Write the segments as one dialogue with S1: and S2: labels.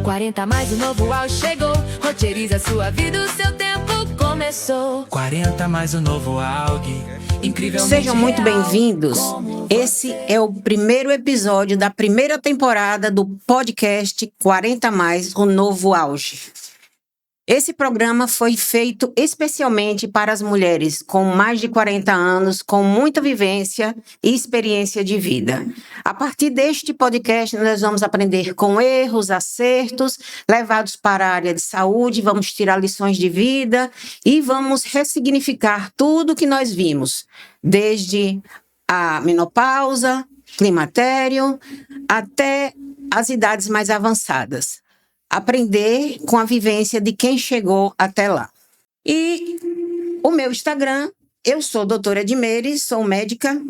S1: 40 mais o novo auge chegou. Roteiriza sua vida, o seu tempo começou.
S2: 40 mais o novo AUG, incrivelmente
S3: Sejam muito
S2: real.
S3: bem-vindos. Esse é o primeiro episódio da primeira temporada do podcast 40 mais o novo auge. Esse programa foi feito especialmente para as mulheres com mais de 40 anos, com muita vivência e experiência de vida. A partir deste podcast, nós vamos aprender com erros, acertos, levados para a área de saúde, vamos tirar lições de vida e vamos ressignificar tudo que nós vimos, desde a menopausa, climatério, até as idades mais avançadas. Aprender com a vivência de quem chegou até lá. E o meu Instagram, eu sou doutora Edmeire, sou médica,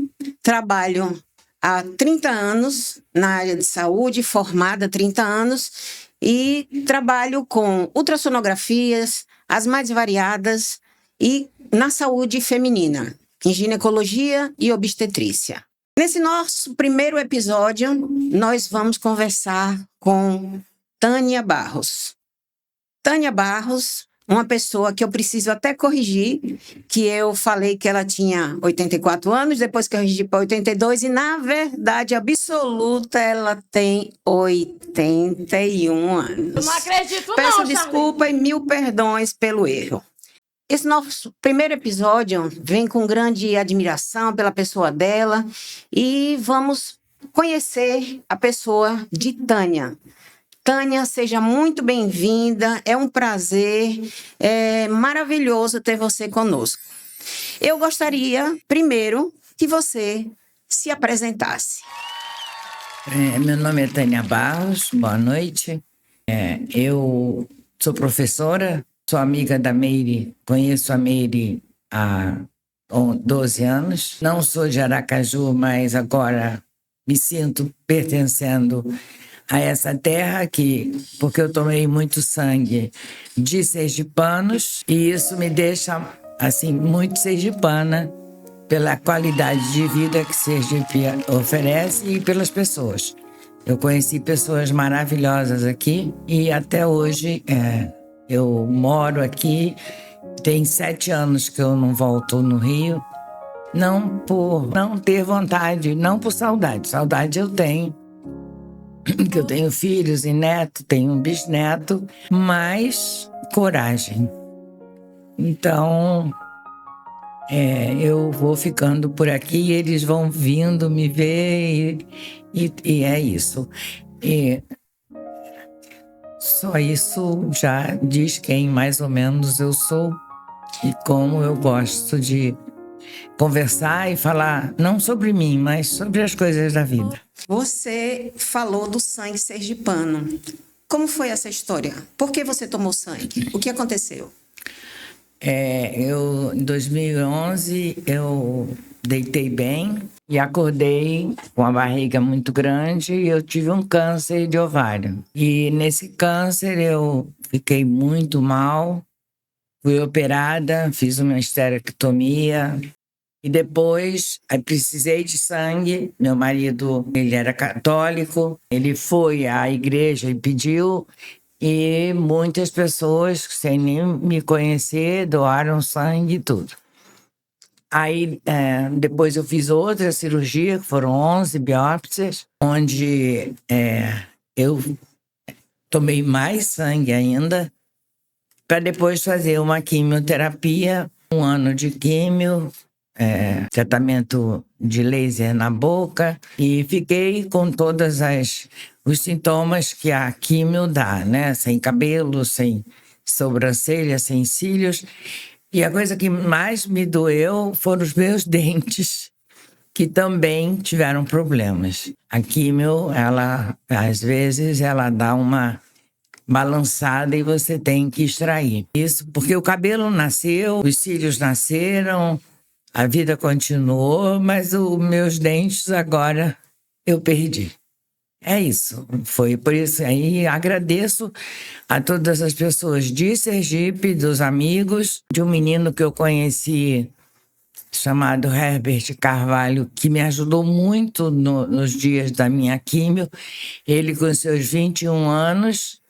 S3: trabalho há 30 anos na área de saúde, formada há 30 anos, e trabalho com ultrassonografias, as mais variadas, e na saúde feminina, em ginecologia e obstetrícia. Nesse nosso primeiro episódio, nós vamos conversar com Tânia Barros. Tânia Barros, uma pessoa que eu preciso até corrigir, que eu falei que ela tinha 84 anos, depois corrigi para 82, e na verdade absoluta ela tem 81 anos.
S4: Não acredito
S3: Peço
S4: não,
S3: desculpa e mil perdões pelo erro. Esse nosso primeiro episódio vem com grande admiração pela pessoa dela e vamos conhecer a pessoa de Tânia. Tânia, seja muito bem-vinda, é um prazer, é maravilhoso ter você conosco. Eu gostaria, primeiro, que você se apresentasse.
S5: Meu nome é Tânia Barros, boa noite. Eu sou professora, sou amiga da Meire, conheço a Meire há 12 anos. Não sou de Aracaju, mas agora me sinto pertencendo a essa terra porque eu tomei muito sangue de sergipanos e isso me deixa assim muito sergipana pela qualidade de vida que Sergipe oferece e pelas pessoas. Eu conheci pessoas maravilhosas aqui e até hoje eu moro aqui. Tem 7 anos que eu não volto no Rio, não por não ter vontade, não por saudade. Saudade eu tenho, que eu tenho filhos e neto, tenho um bisneto, mas coragem. Então, eu vou ficando por aqui, eles vão vindo me ver e é isso. E só isso já diz quem mais ou menos eu sou e como eu gosto de conversar e falar não sobre mim, mas sobre as coisas da vida.
S3: Você falou do sangue sergipano. Como foi essa história? Por que você tomou sangue? O que aconteceu?
S5: Em 2011, eu deitei bem e acordei com a barriga muito grande e eu tive um câncer de ovário. E nesse câncer eu fiquei muito mal, fui operada, fiz uma esterectomia. E depois, precisei de sangue. Meu marido, ele era católico. Ele foi à igreja e pediu. E muitas pessoas, sem nem me conhecer, doaram sangue e tudo. Aí, depois eu fiz outra cirurgia, que foram 11 biópsias, onde eu tomei mais sangue ainda, para depois fazer uma quimioterapia, 1 ano de químio, tratamento de laser na boca e fiquei com todos os sintomas que a químio dá, né? Sem cabelo, sem sobrancelha, sem cílios. E a coisa que mais me doeu foram os meus dentes, que também tiveram problemas. A químio, às vezes, ela dá uma balançada e você tem que extrair. Isso porque o cabelo nasceu, os cílios nasceram, a vida continuou, mas os meus dentes agora eu perdi. É isso. Foi por isso aí agradeço a todas as pessoas de Sergipe, dos amigos, de um menino que eu conheci chamado Herbert Carvalho, que me ajudou muito nos dias da minha químio. Ele, com seus 21 anos,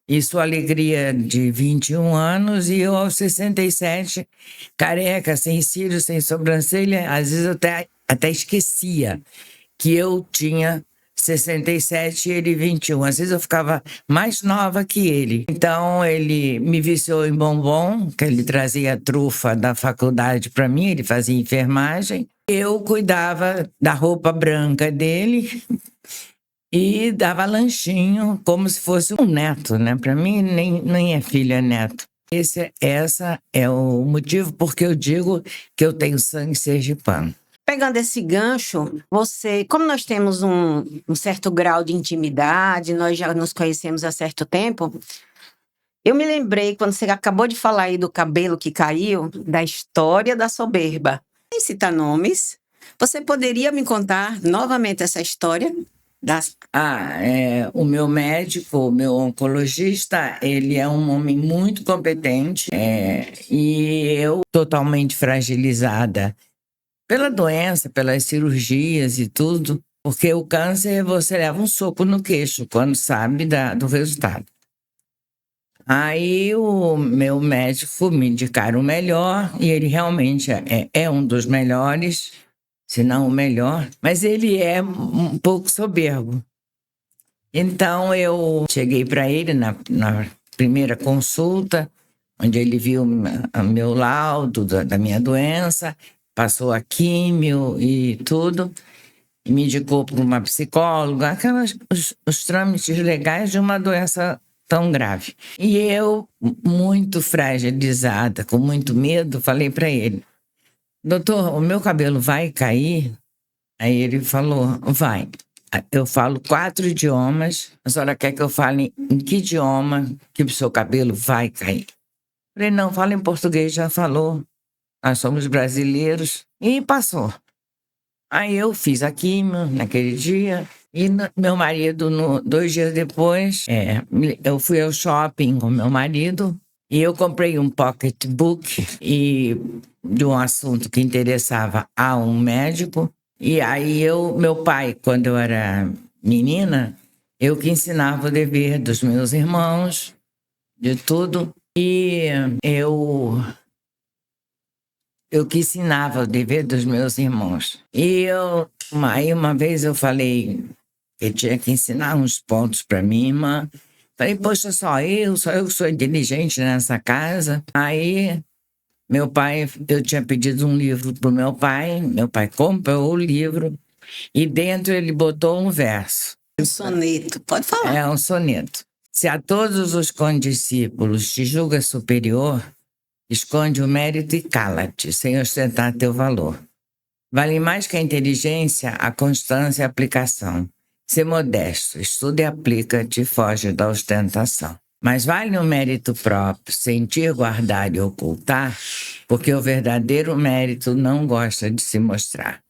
S5: E sua alegria de 21 anos, e eu aos 67, careca, sem cílios, sem sobrancelha, às vezes eu até esquecia que eu tinha 67 e ele 21. Às vezes eu ficava mais nova que ele. Então ele me viciou em bombom, que ele trazia trufa da faculdade para mim, ele fazia enfermagem. Eu cuidava da roupa branca dele e dava lanchinho como se fosse um neto, né? Para mim nem é filho, é neto. Essa é o motivo porque eu digo que eu tenho sangue sergipano.
S3: Pegando esse gancho, como nós temos um certo grau de intimidade, nós já nos conhecemos há certo tempo, eu me lembrei, quando você acabou de falar aí do cabelo que caiu, da história da soberba. Sem citar nomes, você poderia me contar novamente essa história?
S5: O meu médico, o meu oncologista, ele é um homem muito competente, e eu totalmente fragilizada pela doença, pelas cirurgias e tudo, porque o câncer você leva um soco no queixo quando sabe do resultado. Aí o meu médico me indicaram o melhor, e ele realmente é um dos melhores, se não o melhor, mas ele é um pouco soberbo. Então eu cheguei para ele na primeira consulta, onde ele viu o meu laudo da minha doença, passou a químio e tudo, e me indicou para uma psicóloga, os trâmites legais de uma doença tão grave. E eu, muito fragilizada, com muito medo, falei para ele: doutor, o meu cabelo vai cair? Aí ele falou: vai. Eu falo 4 idiomas, a senhora quer que eu fale em que idioma que o seu cabelo vai cair? Falei: não, fala em português, já falou. Nós somos brasileiros. E passou. Aí eu fiz a químio naquele dia. E meu marido, 2 dias depois, eu fui ao shopping com meu marido. E eu comprei um pocketbook de um assunto que interessava a um médico. E aí meu pai, quando eu era menina, eu que ensinava o dever dos meus irmãos, de tudo. E eu que ensinava o dever dos meus irmãos. E aí uma vez eu falei que tinha que ensinar uns pontos para minha irmã. Falei: poxa, só eu que sou inteligente nessa casa. Aí meu pai, eu tinha pedido um livro pro meu pai comprou o livro e dentro ele botou um verso.
S3: Um soneto, pode falar.
S5: É um soneto. Se a todos os condiscípulos te julga superior, esconde o mérito e cala-te, sem ostentar teu valor. Vale mais que a inteligência, a constância e a aplicação. Ser modesto, estuda e aplica-te, foge da ostentação. Mas vale o mérito próprio, sentir, guardar e ocultar, porque o verdadeiro mérito não gosta de se mostrar.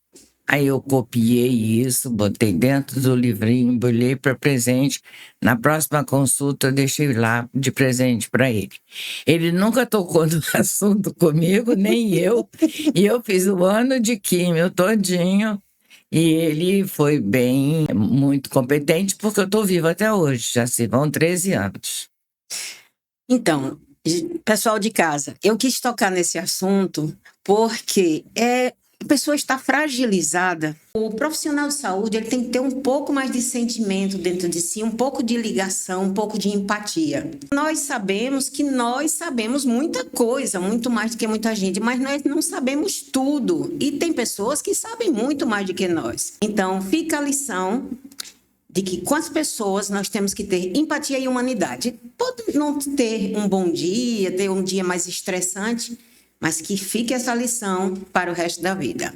S5: Aí eu copiei isso, botei dentro do livrinho, embrulhei para presente. Na próxima consulta eu deixei lá de presente para ele. Ele nunca tocou no assunto comigo, nem eu. E eu fiz o ano de químio todinho. E ele foi muito competente, porque eu estou viva até hoje, já se vão 13 anos.
S3: Então, pessoal de casa, eu quis tocar nesse assunto porque a pessoa está fragilizada. O profissional de saúde ele tem que ter um pouco mais de sentimento dentro de si, um pouco de ligação, um pouco de empatia. Nós sabemos que nós sabemos muita coisa, muito mais do que muita gente, mas nós não sabemos tudo. E tem pessoas que sabem muito mais do que nós. Então, fica a lição de que com as pessoas nós temos que ter empatia e humanidade. Pode não ter um bom dia, ter um dia mais estressante, mas que fique essa lição para o resto da vida.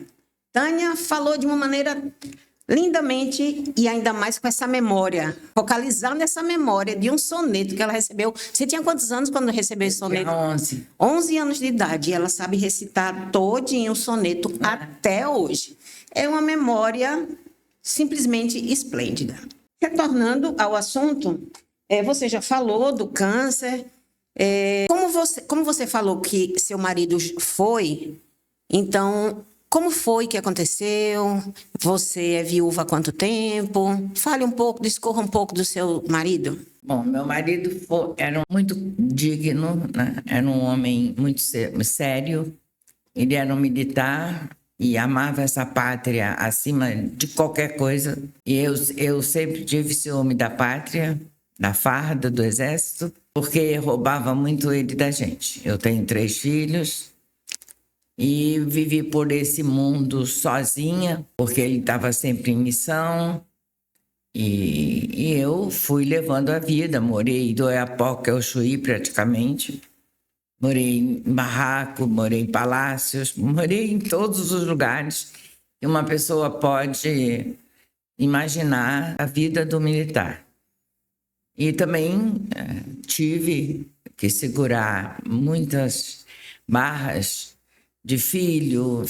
S3: Tânia falou de uma maneira lindamente e ainda mais com essa memória, focalizar nessa memória de um soneto que ela recebeu. Você tinha quantos anos quando recebeu esse soneto?
S5: 11.
S3: 11 anos de idade, e ela sabe recitar todinho o soneto até hoje. É uma memória simplesmente esplêndida. Retornando ao assunto, você já falou do câncer. Como você falou que seu marido foi, então, como foi que aconteceu? Você é viúva há quanto tempo? Fale um pouco, discorra um pouco do seu marido.
S5: Bom, meu marido era muito digno, né? Era um homem muito sério. Ele era um militar e amava essa pátria acima de qualquer coisa. E eu sempre tive ciúme da pátria, da farda, do exército, porque roubava muito ele da gente. Eu tenho 3 filhos e vivi por esse mundo sozinha, porque ele estava sempre em missão. E eu fui levando a vida, morei do Oiapoque ao Chuí praticamente. Morei em barraco, morei em palácios, morei em todos os lugares que uma pessoa pode imaginar a vida do militar. E também tive que segurar muitas barras de filho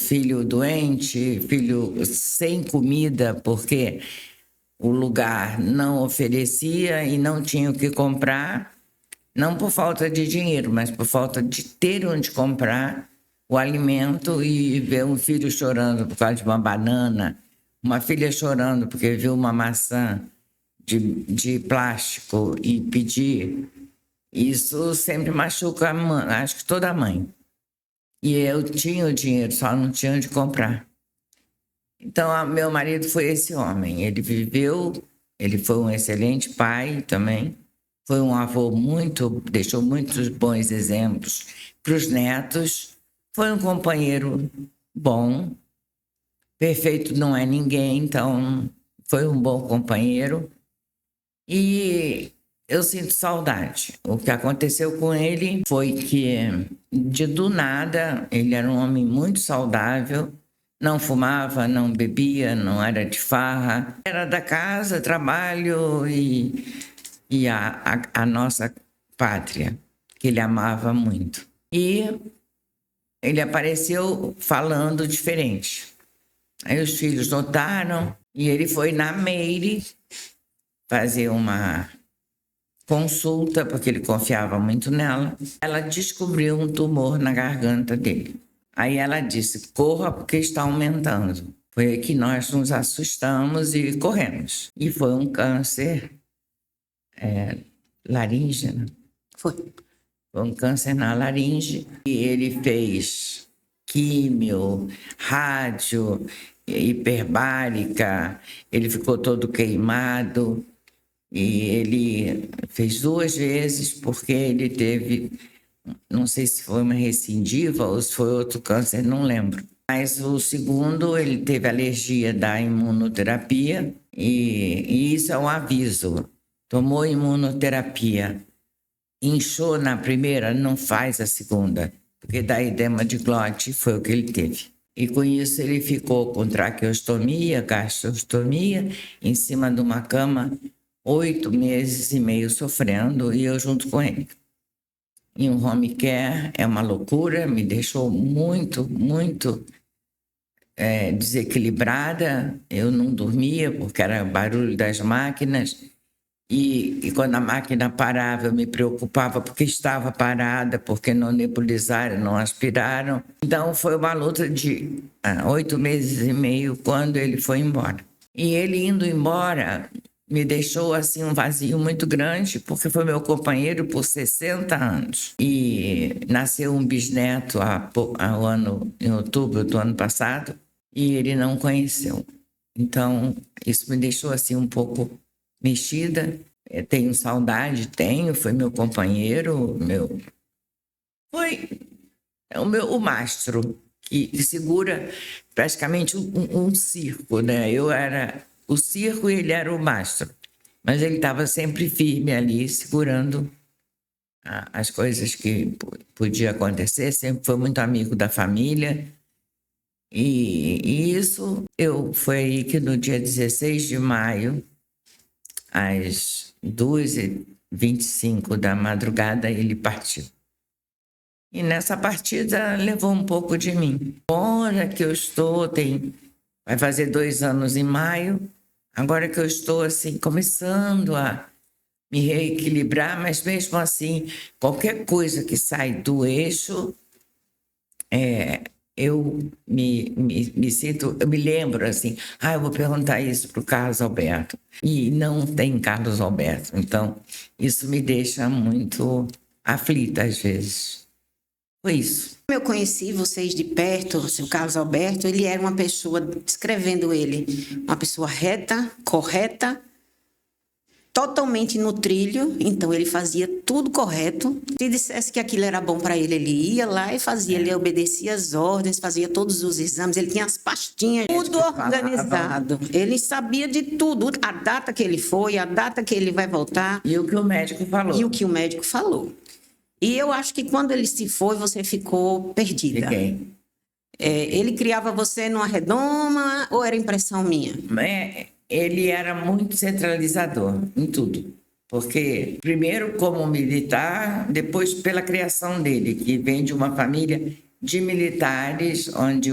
S5: doente, filho sem comida, porque o lugar não oferecia e não tinha o que comprar. Não por falta de dinheiro, mas por falta de ter onde comprar o alimento e ver um filho chorando por causa de uma banana, uma filha chorando porque viu uma maçã de plástico e pedir. Isso sempre machuca a mãe, acho que toda mãe. E eu tinha o dinheiro, só não tinha onde comprar. Então, meu marido foi esse homem. Ele viveu, ele foi um excelente pai também. Foi um avô deixou muitos bons exemplos para os netos. Foi um companheiro bom. Perfeito não é ninguém, então foi um bom companheiro. E eu sinto saudade. O que aconteceu com ele foi que, do nada, ele era um homem muito saudável, não fumava, não bebia, não era de farra. Era da casa, trabalho e a nossa pátria, que ele amava muito. E ele apareceu falando diferente. Aí os filhos notaram e ele foi na Meire fazer uma consulta, porque ele confiava muito nela. Ela descobriu um tumor na garganta dele. Aí ela disse, corra porque está aumentando. Foi aí que nós nos assustamos e corremos. E foi um câncer laríngea.
S3: Foi.
S5: Foi um câncer na laringe. E ele fez químio, rádio, hiperbárica. Ele ficou todo queimado. E ele fez 2 vezes porque ele teve, não sei se foi uma recidiva ou se foi outro câncer, não lembro. Mas o segundo, ele teve alergia da imunoterapia e isso é um aviso. Tomou imunoterapia, inchou na primeira, não faz a segunda, porque da edema de glote foi o que ele teve. E com isso ele ficou com traqueostomia, gastrostomia, em cima de uma cama, 8 meses e meio sofrendo, e eu junto com ele. E um home care é uma loucura, me deixou muito desequilibrada. Eu não dormia porque era barulho das máquinas. E quando a máquina parava, eu me preocupava porque estava parada, porque não nebulizaram, não aspiraram. Então, foi uma luta de 8 meses e meio quando ele foi embora. E ele indo embora me deixou assim um vazio muito grande, porque foi meu companheiro por 60 anos. E nasceu um bisneto em outubro do ano passado, e ele não conheceu. Então, isso me deixou assim um pouco mexida. Eu tenho saudade, foi meu companheiro, foi o mastro que segura praticamente um circo, né? Eu era o circo e ele era o mastro, mas ele estava sempre firme ali, segurando as coisas que podia acontecer, sempre foi muito amigo da família. E isso foi aí que no dia 16 de maio, às 2h25 da madrugada, ele partiu. E nessa partida levou um pouco de mim. Agora que eu estou, vai fazer 2 anos em maio, agora que eu estou assim, começando a me reequilibrar, mas mesmo assim, qualquer coisa que sai do eixo, me sinto, eu me lembro assim, eu vou perguntar isso para o Carlos Alberto. E não tem Carlos Alberto. Então, isso me deixa muito aflita às vezes. Foi isso.
S3: Eu conheci vocês de perto, o seu Carlos Alberto, ele era uma pessoa, descrevendo ele, uma pessoa reta, correta, totalmente no trilho, então ele fazia tudo correto. Se dissesse que aquilo era bom para ele, ele ia lá e fazia, ele obedecia as ordens, fazia todos os exames, ele tinha as pastinhas, tudo organizado. Ele sabia de tudo, a data que ele foi, a data que ele vai voltar.
S5: E o que o médico falou.
S3: E o que o médico falou. E eu acho que quando ele se foi, você ficou perdida.
S5: Fiquei.
S3: Ele criava você numa redoma ou era impressão minha?
S5: Ele era muito centralizador em tudo. Porque, primeiro, como militar, depois pela criação dele, que vem de uma família de militares, onde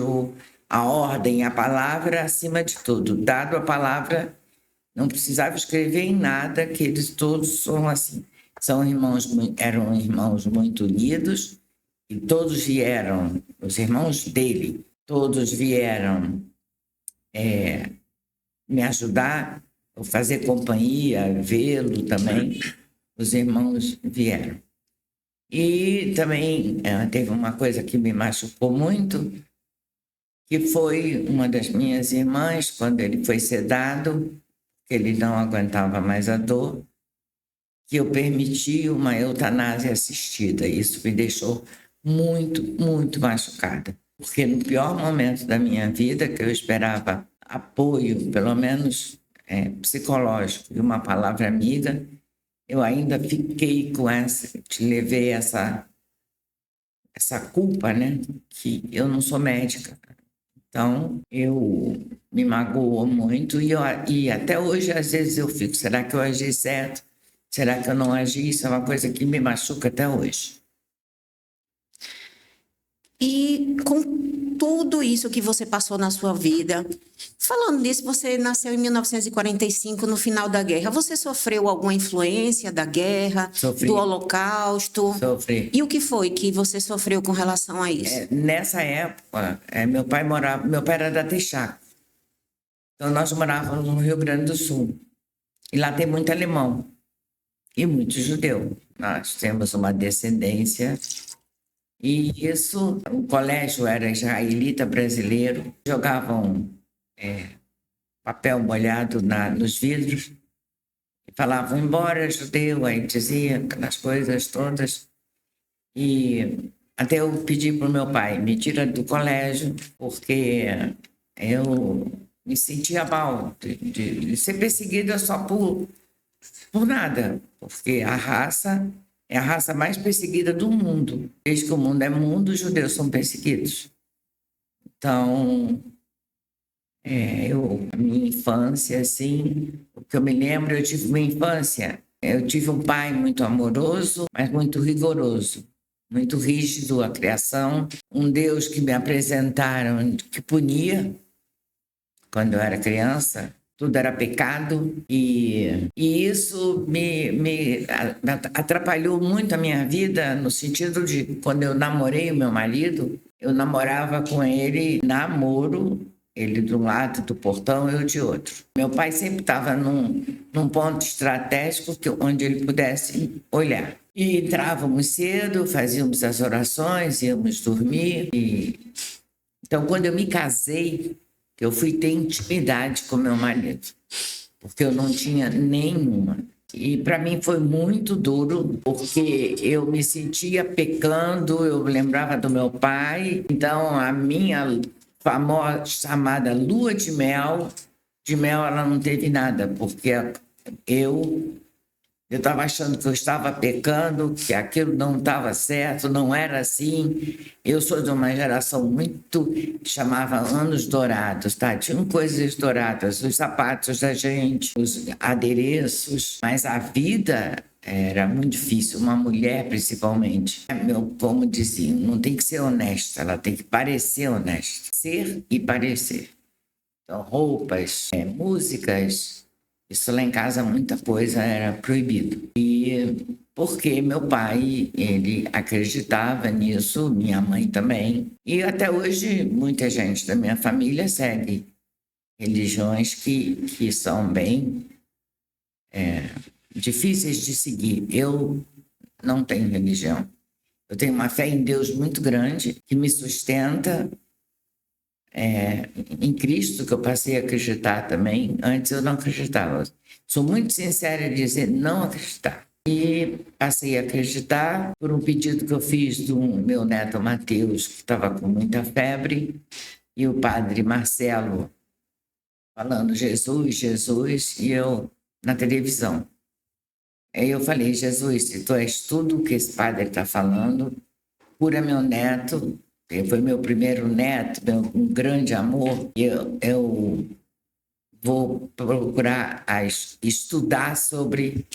S5: a ordem, a palavra acima de tudo. Dado a palavra, não precisava escrever em nada, que eles todos são assim. Eram irmãos muito unidos e todos vieram, os irmãos dele, todos vieram me ajudar, fazer companhia, vê-lo também. Os irmãos vieram. E também teve uma coisa que me machucou muito, que foi uma das minhas irmãs, quando ele foi sedado, que ele não aguentava mais a dor, que eu permiti uma eutanásia assistida. Isso me deixou muito, muito machucada. Porque no pior momento da minha vida, que eu esperava apoio, pelo menos psicológico, e uma palavra amiga, eu ainda fiquei com levei essa culpa, né? Que eu não sou médica. Então, eu me magoou muito e até hoje, às vezes, eu fico, será que eu agi certo? Será que eu não agi? Isso é uma coisa que me machuca até hoje.
S3: E com tudo isso que você passou na sua vida, falando nisso, você nasceu em 1945, no final da guerra. Você sofreu alguma influência da guerra,
S5: Sofri.
S3: do Holocausto?
S5: Sofri.
S3: E o que foi que você sofreu com relação a isso?
S5: Nessa época, meu pai era da Texaco. Então, nós morávamos no Rio Grande do Sul. E lá tem muito alemão e muito judeu. Nós temos uma descendência. E isso, o colégio era israelita brasileiro. Jogavam papel molhado nos vidros. E falavam, embora judeu, aí dizia aquelas coisas todas. E até eu pedi para o meu pai, me tira do colégio, porque eu me sentia mal de ser perseguida só por nada, porque a raça é a raça mais perseguida do mundo. Desde que o mundo é mundo, os judeus são perseguidos. Então, a minha infância, assim, o que eu me lembro, eu tive uma infância, eu tive um pai muito amoroso, mas muito rigoroso, muito rígido a criação, um Deus que me apresentaram que punia quando eu era criança. Tudo era pecado e isso me atrapalhou muito a minha vida, no sentido de, quando eu namorei o meu marido, eu namorava com ele, namoro, ele de um lado do portão, eu de outro. Meu pai sempre estava num ponto estratégico onde ele pudesse olhar. E entrávamos cedo, fazíamos as orações, íamos dormir. Então, quando eu me casei, eu fui ter intimidade com meu marido, porque eu não tinha nenhuma. E para mim foi muito duro, porque eu me sentia pecando, eu lembrava do meu pai. Então, a minha famosa chamada lua de mel ela não teve nada, porque eu estava achando que eu estava pecando, que aquilo não estava certo, não era assim. Eu sou de uma geração muito que chamava anos dourados, tá? Tinham coisas douradas, os sapatos da gente, os adereços, mas a vida era muito difícil, uma mulher principalmente. Como diziam, não tem que ser honesta, ela tem que parecer honesta. Ser e parecer. Então, roupas, músicas, Isso lá em casa, muita coisa era proibido. E porque meu pai, ele acreditava nisso, minha mãe também. E até hoje, muita gente da minha família segue religiões que são bem difíceis de seguir. Eu não tenho religião. Eu tenho uma fé em Deus muito grande, que me sustenta, em Cristo, que eu passei a acreditar também. Antes eu não acreditava. Sou muito sincera em dizer não acreditar. E passei a acreditar por um pedido que eu fiz do meu neto Mateus, que estava com muita febre, e o padre Marcelo falando Jesus, Jesus, e eu na televisão. Aí eu falei, Jesus, se tu és tudo o que esse padre está falando, cura meu neto. Ele foi meu primeiro neto, um grande amor. Eu vou procurar estudar sobre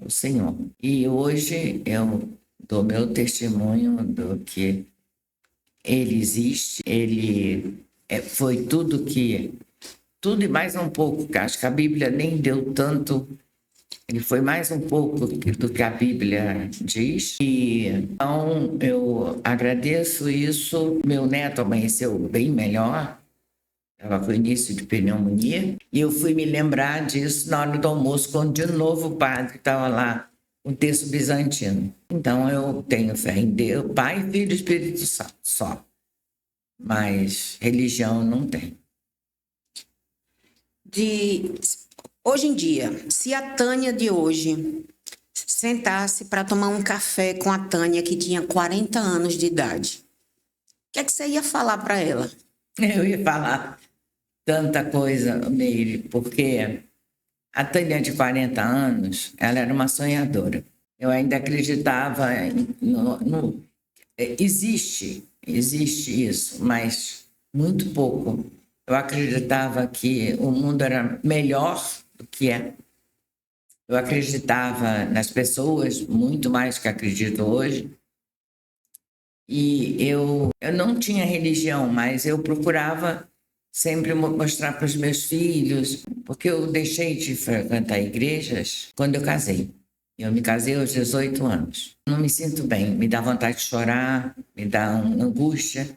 S5: o Senhor. E hoje eu dou meu testemunho do que Ele existe. Ele foi tudo e mais um pouco, que acho que a Bíblia nem deu tanto. Ele foi mais um pouco do que a Bíblia diz. E então eu agradeço isso. Meu neto amanheceu bem melhor. Estava com início de pneumonia. E eu fui me lembrar disso na hora do almoço, quando de novo o padre estava lá, um texto bizantino. Então eu tenho fé em Deus, Pai, Filho e Espírito Santo, só. Mas religião não tem.
S3: Hoje em dia, se a Tânia de hoje sentasse para tomar um café com a Tânia que tinha 40 anos de idade, o que é que você ia falar para ela?
S5: Eu ia falar tanta coisa, Meire, porque a Tânia de 40 anos, ela era uma sonhadora. Eu ainda acreditava existe isso, mas muito pouco. Eu acreditava que o mundo era melhor do que é. Eu acreditava nas pessoas muito mais que acredito hoje. E eu não tinha religião, mas eu procurava sempre mostrar para os meus filhos, porque eu deixei de frequentar igrejas quando eu casei. Eu me casei aos 18 anos. Não me sinto bem, me dá vontade de chorar, me dá uma angústia.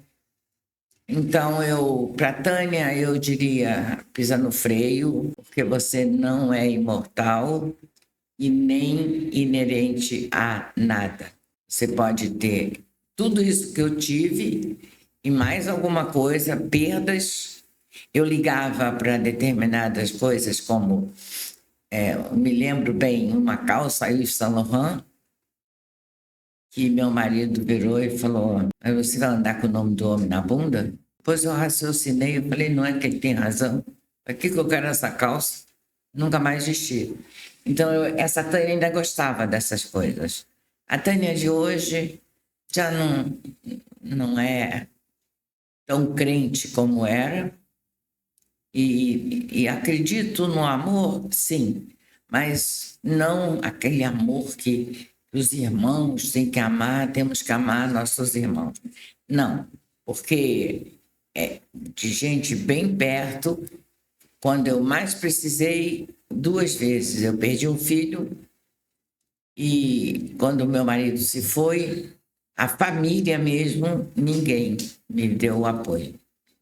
S5: Então, para Tânia, eu diria, pisa no freio, porque você não é imortal e nem inerente a nada. Você pode ter tudo isso que eu tive e mais alguma coisa, perdas. Eu ligava para determinadas coisas, como, eu me lembro bem, uma calça Yves Saint Laurent, que meu marido virou e falou, mas você vai andar com o nome do homem na bunda? Depois eu raciocinei, eu falei, não é que ele tem razão? Para que eu quero essa calça? Nunca mais vesti. Então, essa Tânia ainda gostava dessas coisas. A Tânia de hoje já não é tão crente como era. E acredito no amor, sim, mas não aquele amor que os irmãos têm que amar, temos que amar nossos irmãos. Não, porque de gente bem perto, quando eu mais precisei, 2 vezes. Eu perdi um filho e quando meu marido se foi, a família mesmo, ninguém me deu o apoio.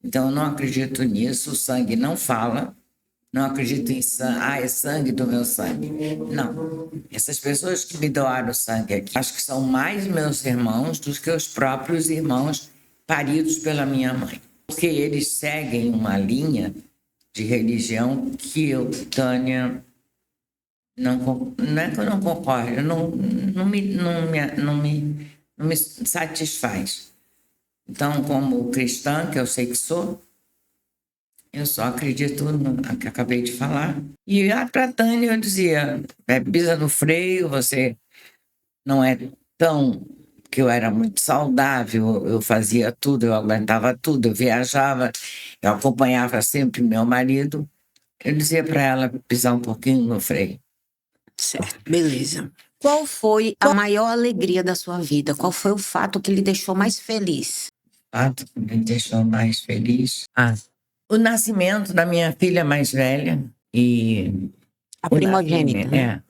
S5: Então, eu não acredito nisso, o sangue não fala, não acredito em sangue, é sangue do meu sangue. Não, essas pessoas que me doaram sangue aqui, acho que são mais meus irmãos do que os próprios irmãos paridos pela minha mãe. Porque eles seguem uma linha de religião que eu, Tânia, não é que eu não concordo, não me satisfaz. Então, como cristã, que eu sei que sou, eu só acredito no que acabei de falar. E para a Tânia eu dizia, pisa no freio, você não é tão... que eu era muito saudável, eu fazia tudo, eu aguentava tudo, eu viajava, eu acompanhava sempre meu marido. Eu dizia para ela pisar um pouquinho no freio.
S3: Certo, beleza. Qual foi a maior alegria da sua vida? Qual foi o fato que lhe deixou mais feliz?
S5: O fato que me deixou mais feliz? O nascimento da minha filha mais velha. E
S3: A primogênita, né?
S5: é,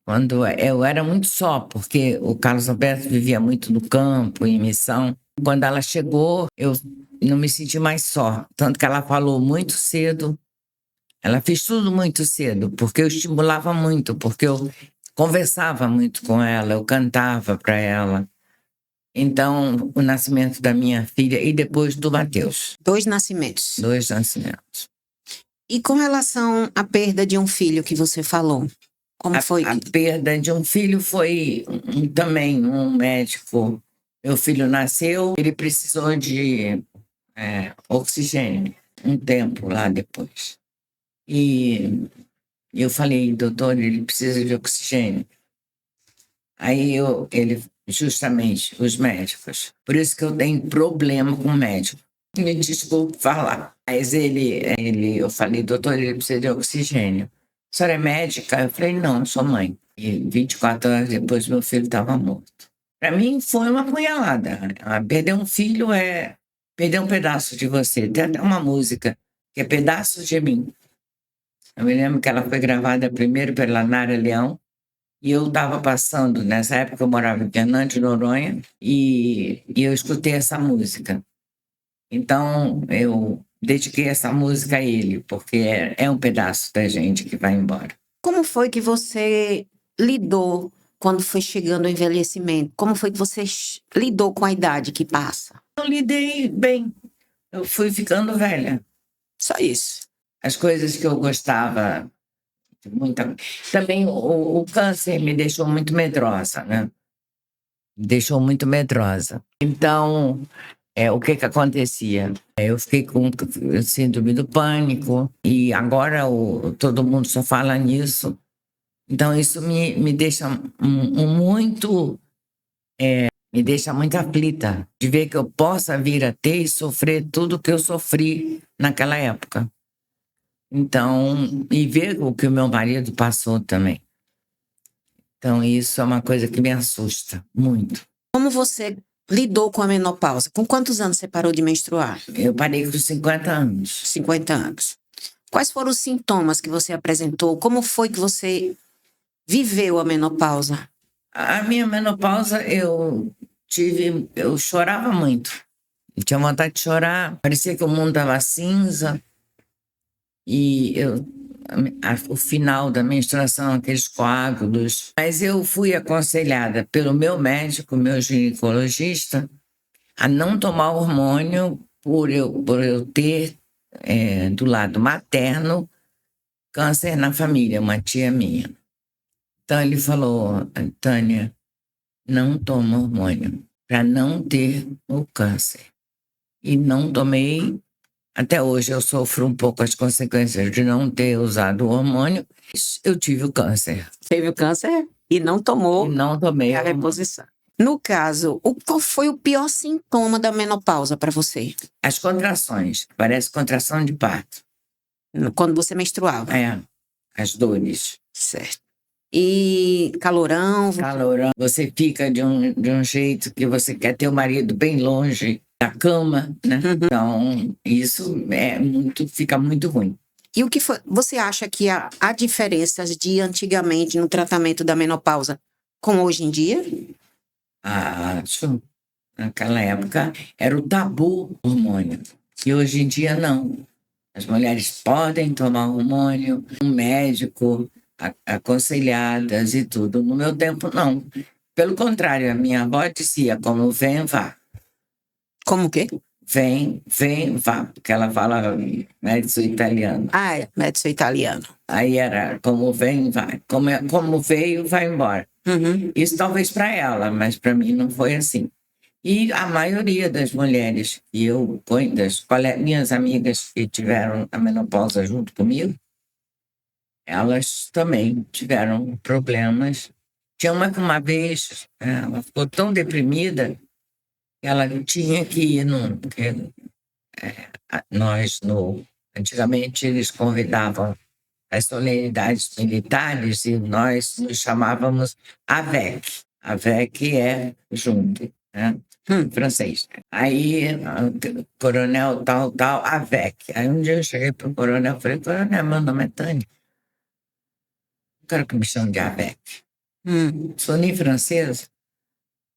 S5: quando eu era muito só, porque o Carlos Alberto vivia muito no campo, em missão. Quando ela chegou, eu não me senti mais só. Tanto que ela falou muito cedo. Ela fez tudo muito cedo, porque eu estimulava muito, porque eu conversava muito com ela, eu cantava para ela. Então, o nascimento da minha filha e depois do Mateus.
S3: 2 nascimentos.
S5: 2 nascimentos.
S3: E com relação à perda de um filho que você falou, como foi?
S5: A perda de um filho foi também um médico. Meu filho nasceu, ele precisou de oxigênio um tempo lá depois. E eu falei, doutor, ele precisa de oxigênio. Aí ele, justamente, os médicos. Por isso que eu tenho problema com médico. Me desculpe falar. Mas eu falei, doutor, ele precisa de oxigênio. A senhora é médica? Eu falei, não, sou mãe. E 24 horas depois, meu filho estava morto. Para mim, foi uma punhalada. Perder um filho é perder um pedaço de você. Tem até uma música que é Pedaços de Mim. Eu me lembro que ela foi gravada primeiro pela Nara Leão. E eu estava passando, nessa época eu morava em Fernando de Noronha, e eu escutei essa música. Então, eu dediquei essa música a ele, porque é um pedaço da gente que vai embora.
S3: Como foi que você lidou quando foi chegando o envelhecimento? Como foi que você lidou com a idade que passa?
S5: Eu lidei bem. Eu fui ficando velha. Só isso. As coisas que eu gostava, muita... Também o câncer me deixou muito medrosa, né? Me deixou muito medrosa. Então, o que acontecia? Eu fiquei com síndrome do pânico e agora todo mundo só fala nisso. Então, isso me deixa me deixa muito aflita de ver que eu possa vir a ter e sofrer tudo que eu sofri naquela época. Então, e ver o que o meu marido passou também. Então, isso é uma coisa que me assusta muito.
S3: Como você lidou com a menopausa? Com quantos anos você parou de menstruar?
S5: Eu parei com 50 anos.
S3: 50 anos. Quais foram os sintomas que você apresentou? Como foi que você viveu a menopausa?
S5: A minha menopausa, eu chorava muito. Eu tinha vontade de chorar, parecia que o mundo estava cinza. E o final da menstruação, aqueles coágulos. Mas eu fui aconselhada pelo meu médico, meu ginecologista, a não tomar hormônio por eu ter, do lado materno, câncer na família, uma tia minha. Então ele falou, Tânia, não toma hormônio para não ter o câncer. E não tomei. Até hoje eu sofro um pouco as consequências de não ter usado o hormônio. Eu tive o câncer.
S3: Teve o câncer e não tomou
S5: E não tomei
S3: a reposição. No caso, qual foi o pior sintoma da menopausa para você?
S5: As contrações. Parece contração de parto.
S3: Quando você menstruava?
S5: As dores.
S3: Certo. E calorão?
S5: Calorão. Você fica de um jeito que você quer ter o marido bem longe da cama, né? Então, isso fica muito ruim.
S3: E o que foi? Você acha que há diferenças de antigamente no tratamento da menopausa com hoje em dia?
S5: Acho. Naquela época era o tabu hormônio. E hoje em dia não. As mulheres podem tomar hormônio, um médico, aconselhadas e tudo. No meu tempo, não. Pelo contrário, a minha avó dizia, como vem, vá.
S3: Como o quê?
S5: Vem, vá, porque ela fala médico italiano.
S3: Médico italiano.
S5: Aí era como vem, vai. Como veio, vai embora. Isso talvez para ela, mas para mim não foi assim. E a maioria das mulheres que eu conheço, minhas amigas que tiveram a menopausa junto comigo, elas também tiveram problemas. Tinha uma vez, ela ficou tão deprimida, ela tinha que ir porque antigamente eles convidavam as solenidades militares e nós nos chamávamos AVEC. AVEC é junto, né? francês. Aí, coronel tal, Avec. Aí um dia eu cheguei pro coronel e falei, coronel, meu nome é Tânia. Não quero que me chame de Avec. Sou nem francesa.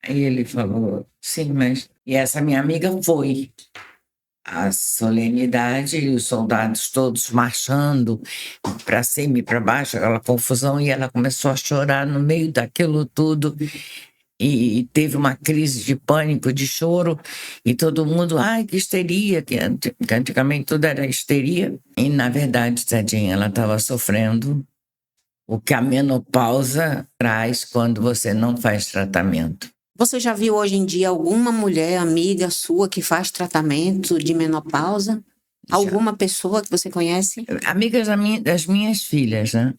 S5: Aí ele falou, sim, mas... E essa minha amiga foi à solenidade e os soldados todos marchando para cima e para baixo, aquela confusão, e ela começou a chorar no meio daquilo tudo. E teve uma crise de pânico, de choro, e todo mundo, ai, que histeria, que antigamente tudo era histeria. E, na verdade, tadinha, ela estava sofrendo o que a menopausa traz quando você não faz tratamento.
S3: Você já viu hoje em dia alguma mulher amiga sua que faz tratamento de menopausa?
S5: Já.
S3: Alguma pessoa que você conhece?
S5: Amigas das minhas filhas, né?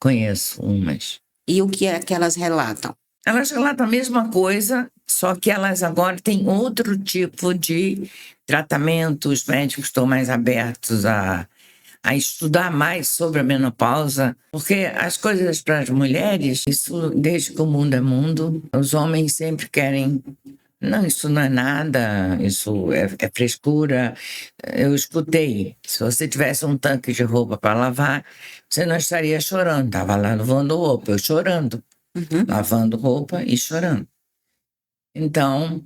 S5: Conheço umas.
S3: E o que é que elas relatam?
S5: Elas relatam a mesma coisa, só que elas agora têm outro tipo de tratamento. Os médicos estão mais abertos a estudar mais sobre a menopausa, porque as coisas para as mulheres, isso desde que o mundo é mundo, os homens sempre querem, não, isso não é nada, isso é frescura. Eu escutei, se você tivesse um tanque de roupa para lavar, você não estaria chorando, estava lá lavando roupa, eu chorando. Lavando roupa e chorando. Então,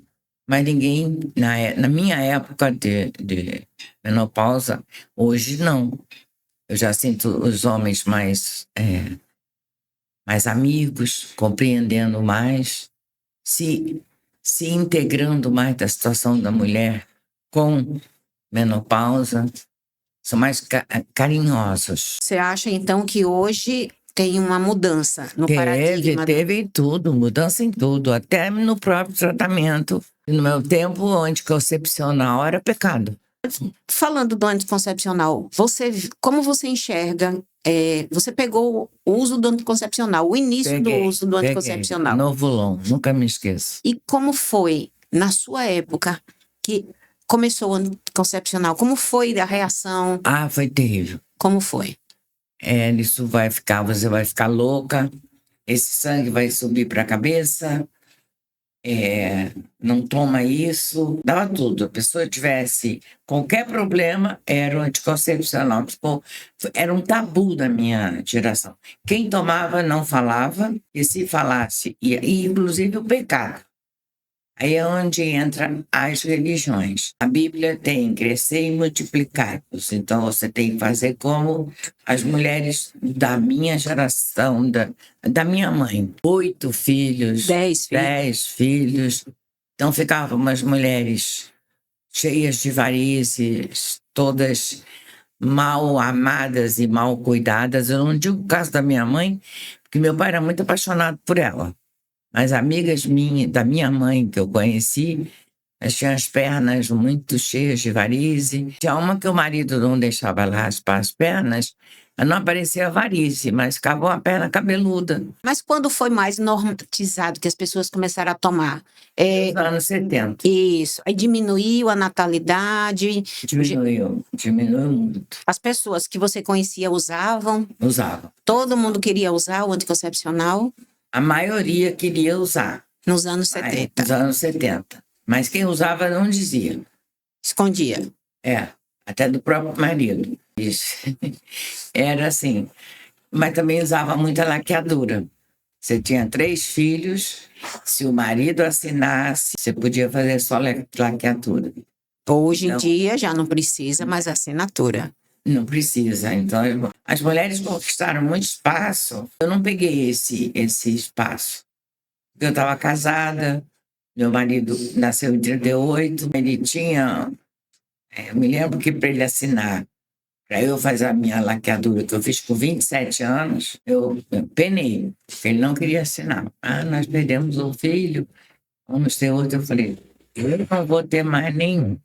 S5: mas ninguém, na minha época de menopausa, hoje não. Eu já sinto os homens mais amigos, compreendendo mais, se integrando mais da situação da mulher com menopausa, são mais carinhosos.
S3: Você acha, então, que hoje tem uma mudança no paradigma?
S5: Teve tudo, mudança em tudo, até no próprio tratamento. No meu tempo, o anticoncepcional era pecado.
S3: Falando do anticoncepcional, como você enxerga? Você pegou o uso do anticoncepcional, o início do uso do anticoncepcional.
S5: Novulon, nunca me esqueço.
S3: E como foi, na sua época, que começou o anticoncepcional? Como foi a reação?
S5: Foi terrível.
S3: Como foi?
S5: Isso você vai ficar louca, esse sangue vai subir para a cabeça, não toma isso, dava tudo. A pessoa tivesse qualquer problema, era o anticoncepcional. Tipo, era um tabu da minha geração. Quem tomava não falava, e se falasse, e inclusive o pecado. Aí é onde entram as religiões. A Bíblia tem crescer e multiplicar-vos. Então você tem que fazer como as mulheres da minha geração, da minha mãe. 8 filhos.
S3: 10 filhos.
S5: 10 filhos. Então ficavam umas mulheres cheias de varizes, todas mal amadas e mal cuidadas. Eu não digo o caso da minha mãe, porque meu pai era muito apaixonado por ela. Mas amigas da minha mãe que eu conheci, elas tinham as pernas muito cheias de varize. Tinha uma que o marido não deixava ela raspar as pernas, não aparecia varize, mas ficava uma perna cabeluda.
S3: Mas quando foi mais normatizado, que as pessoas começaram a tomar?
S5: Nos anos 70.
S3: Isso. Aí diminuiu a natalidade?
S5: Diminuiu muito.
S3: As pessoas que você conhecia usavam?
S5: Usavam.
S3: Todo mundo queria usar o anticoncepcional?
S5: A maioria queria usar.
S3: Nos anos 70.
S5: Nos anos 70. Mas quem usava não dizia.
S3: Escondia.
S5: Até do próprio marido. Era assim. Mas também usava muita laqueadura. Você tinha 3 filhos, se o marido assinasse, você podia fazer só laqueadura.
S3: Hoje em dia já não precisa mais assinatura.
S5: Não precisa. Então, as mulheres conquistaram muito espaço. Eu não peguei esse espaço. Eu estava casada, meu marido nasceu em 38, ele tinha... Eu me lembro que para ele assinar, para eu fazer a minha laqueadura, que eu fiz com 27 anos, eu penei, porque ele não queria assinar. Nós perdemos um filho, vamos ter outro. Eu falei, eu não vou ter mais nenhum.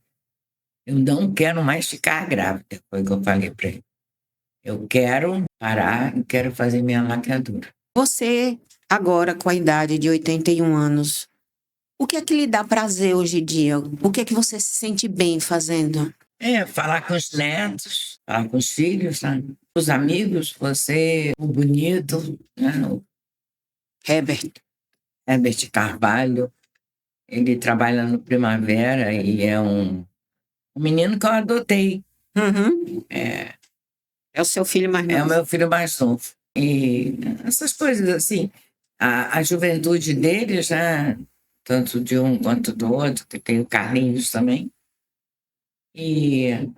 S5: Eu não quero mais ficar grávida, foi o que eu falei para ele. Eu quero parar e quero fazer minha laqueadura.
S3: Você, agora com a idade de 81 anos, o que é que lhe dá prazer hoje em dia? O que é que você se sente bem fazendo?
S5: Falar com os netos, falar com os filhos, sabe? Os amigos, você, o bonito, né?
S3: Herbert
S5: Herbert Carvalho. Ele trabalha no Primavera e é um menino que eu adotei.
S3: Uhum. É o seu filho mais
S5: É o
S3: novo.
S5: meu filho mais novo. E essas coisas assim, a juventude deles, né? Tanto de um quanto do outro, que tem o Carlinhos também. E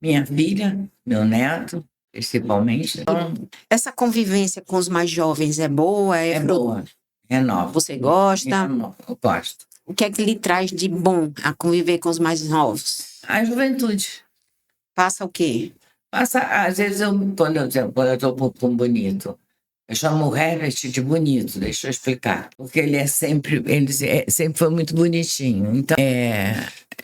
S5: minha filha, meu neto, principalmente. Então,
S3: Essa convivência com os mais jovens é boa?
S5: é boa, é nova.
S3: Você gosta?
S5: É nova, eu gosto.
S3: O que é que lhe traz de bom a conviver com os mais novos?
S5: A juventude.
S3: Passa o quê?
S5: Passa, às vezes, quando eu estou um pouco bonito, eu chamo o Herbert de bonito, deixa eu explicar. Porque ele sempre foi muito bonitinho. Então,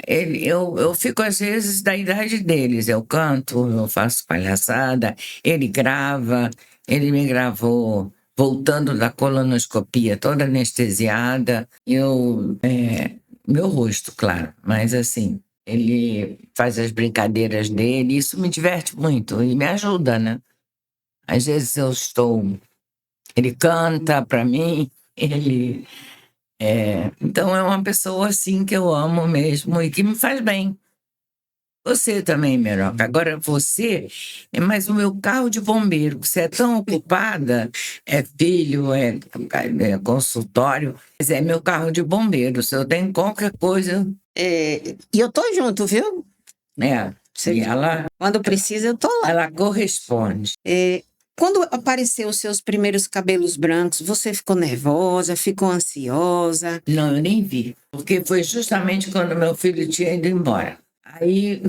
S5: eu fico, às vezes, da idade deles. Eu canto, eu faço palhaçada, ele grava, ele me gravou voltando da colonoscopia, toda anestesiada. Meu rosto, claro, mas assim, ele faz as brincadeiras dele, isso me diverte muito e me ajuda, né? Às vezes ele canta para mim, então é uma pessoa assim que eu amo mesmo e que me faz bem. Você também, Meroca. Agora você é mais o meu carro de bombeiro. Você é tão ocupada, é filho, é consultório, mas é meu carro de bombeiro. Se eu tenho qualquer coisa,
S3: E eu tô junto, viu?
S5: e ela
S3: Quando precisa, eu tô lá.
S5: ela corresponde.
S3: Quando apareceu os seus primeiros cabelos brancos, você ficou nervosa, ficou ansiosa?
S5: Não, eu nem vi, porque foi justamente quando meu filho tinha ido embora. Aí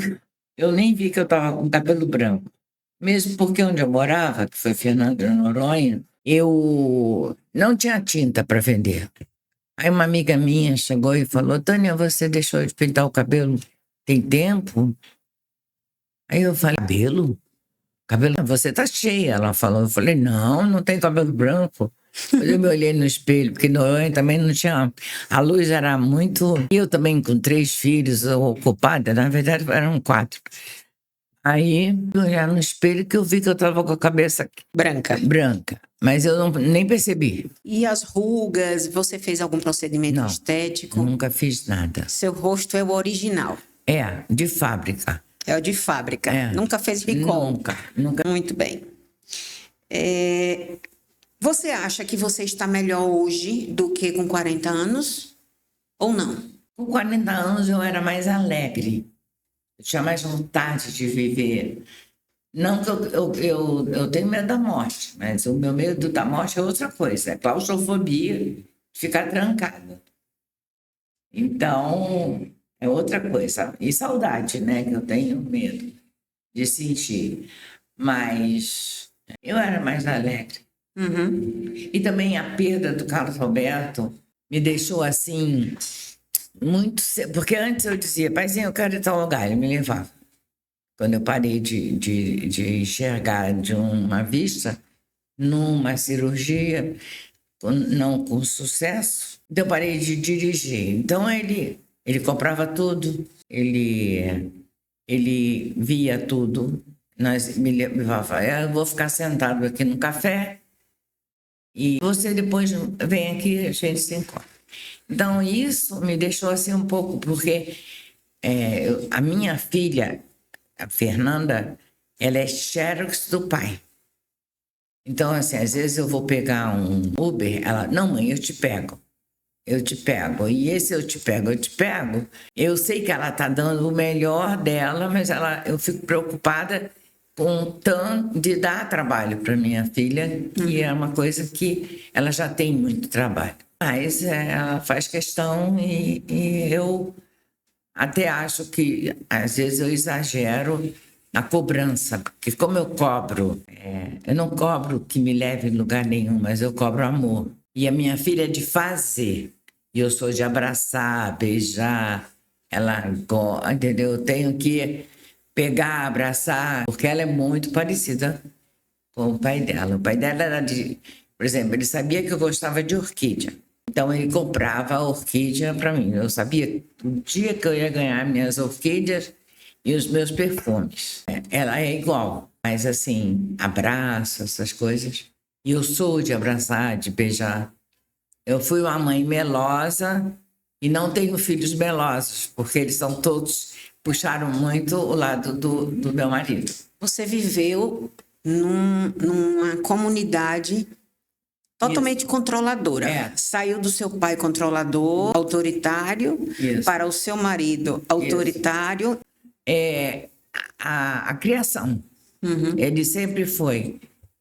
S5: eu nem vi que eu estava com cabelo branco. Mesmo porque onde eu morava, que foi Fernando de Noronha, eu não tinha tinta para vender. Aí uma amiga minha chegou e falou: Tânia, você deixou de pintar o cabelo tem tempo? Aí eu falei: cabelo, você tá cheia. Ela falou. Eu falei: não tem cabelo branco. Eu me olhei no espelho, porque Noronha também não tinha. A luz era muito. Eu também com 3 filhos ocupada, na verdade eram 4. Aí, eu olhar no espelho que eu vi que eu estava com a cabeça branca, mas eu nem percebi.
S3: E as rugas, você fez algum procedimento
S5: Não.
S3: estético?
S5: Nunca fiz nada.
S3: Seu rosto é o original,
S5: De fábrica.
S3: é o de fábrica.
S5: É.
S3: Nunca fez recall?
S5: Nunca.
S3: Muito bem. Você acha que você está melhor hoje do que com 40 anos? Ou não?
S5: Com 40 anos eu era mais alegre. Eu tinha mais vontade de viver. Não que eu tenho medo da morte, mas o meu medo da morte é outra coisa. É claustrofobia, ficar trancada. Então, é outra coisa. E saudade, né? Que eu tenho medo de sentir. Mas eu era mais alegre.
S3: Uhum.
S5: E também a perda do Carlos Alberto me deixou assim, muito. Porque antes eu dizia: paizinho, eu quero ir a tal lugar. Ele me levava. Quando eu parei de enxergar de uma vista, numa cirurgia, não com sucesso, então eu parei de dirigir. Então ele comprava tudo, ele via tudo. Me levava: eu vou ficar sentado aqui no café e você depois vem aqui e a gente se encontra. Então isso me deixou assim um pouco, porque a minha filha, a Fernanda, ela é xerox do pai. Então, assim, às vezes eu vou pegar um Uber, ela: não, mãe, eu te pego. E esse eu te pego. Eu sei que ela está dando o melhor dela, mas eu fico preocupada com tanto de dar trabalho para minha filha, que é uma coisa que ela já tem muito trabalho. Mas ela faz questão e eu até acho que, às vezes, eu exagero na cobrança, porque como eu cobro, eu não cobro que me leve em lugar nenhum, mas eu cobro amor. E a minha filha é de fazer, e eu sou de abraçar, beijar, ela gosta, entendeu? Eu tenho que pegar, abraçar, porque ela é muito parecida com o pai dela. O pai dela era por exemplo, ele sabia que eu gostava de orquídea. Então, ele comprava a orquídea para mim. Eu sabia o dia que eu ia ganhar minhas orquídeas e os meus perfumes. Ela é igual, mas assim, abraço, essas coisas. E eu sou de abraçar, de beijar. Eu fui uma mãe melosa, E não tenho filhos melosos, porque eles são todos, puxaram muito o lado do meu marido.
S3: Você viveu numa comunidade totalmente controladora.
S5: É.
S3: Saiu do seu pai controlador, autoritário,
S5: Isso.
S3: para o seu marido autoritário.
S5: A criação. Ele sempre foi.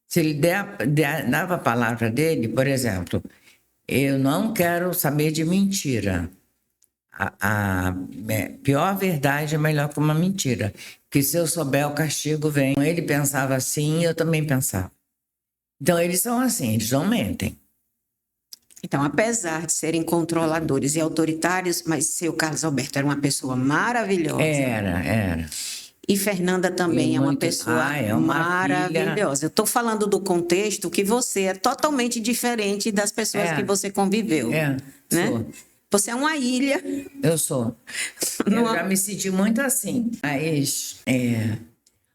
S5: Se ele dava a palavra dele, por exemplo, eu não quero saber de mentira. A pior verdade é melhor que uma mentira. Porque se eu souber, o castigo vem. Ele pensava assim, eu também pensava. Então, eles são assim, eles não mentem.
S3: Então, apesar de serem controladores e autoritários, mas seu Carlos Alberto era uma pessoa maravilhosa.
S5: Era.
S3: E Fernanda também
S5: E
S3: é uma
S5: muito-
S3: pessoa
S5: é uma
S3: maravilhosa. Eu estou falando do contexto que você é totalmente diferente das pessoas que você conviveu.
S5: né?
S3: Né? Você é uma ilha.
S5: Eu sou. Eu
S3: Numa-
S5: já me senti muito assim. Mas,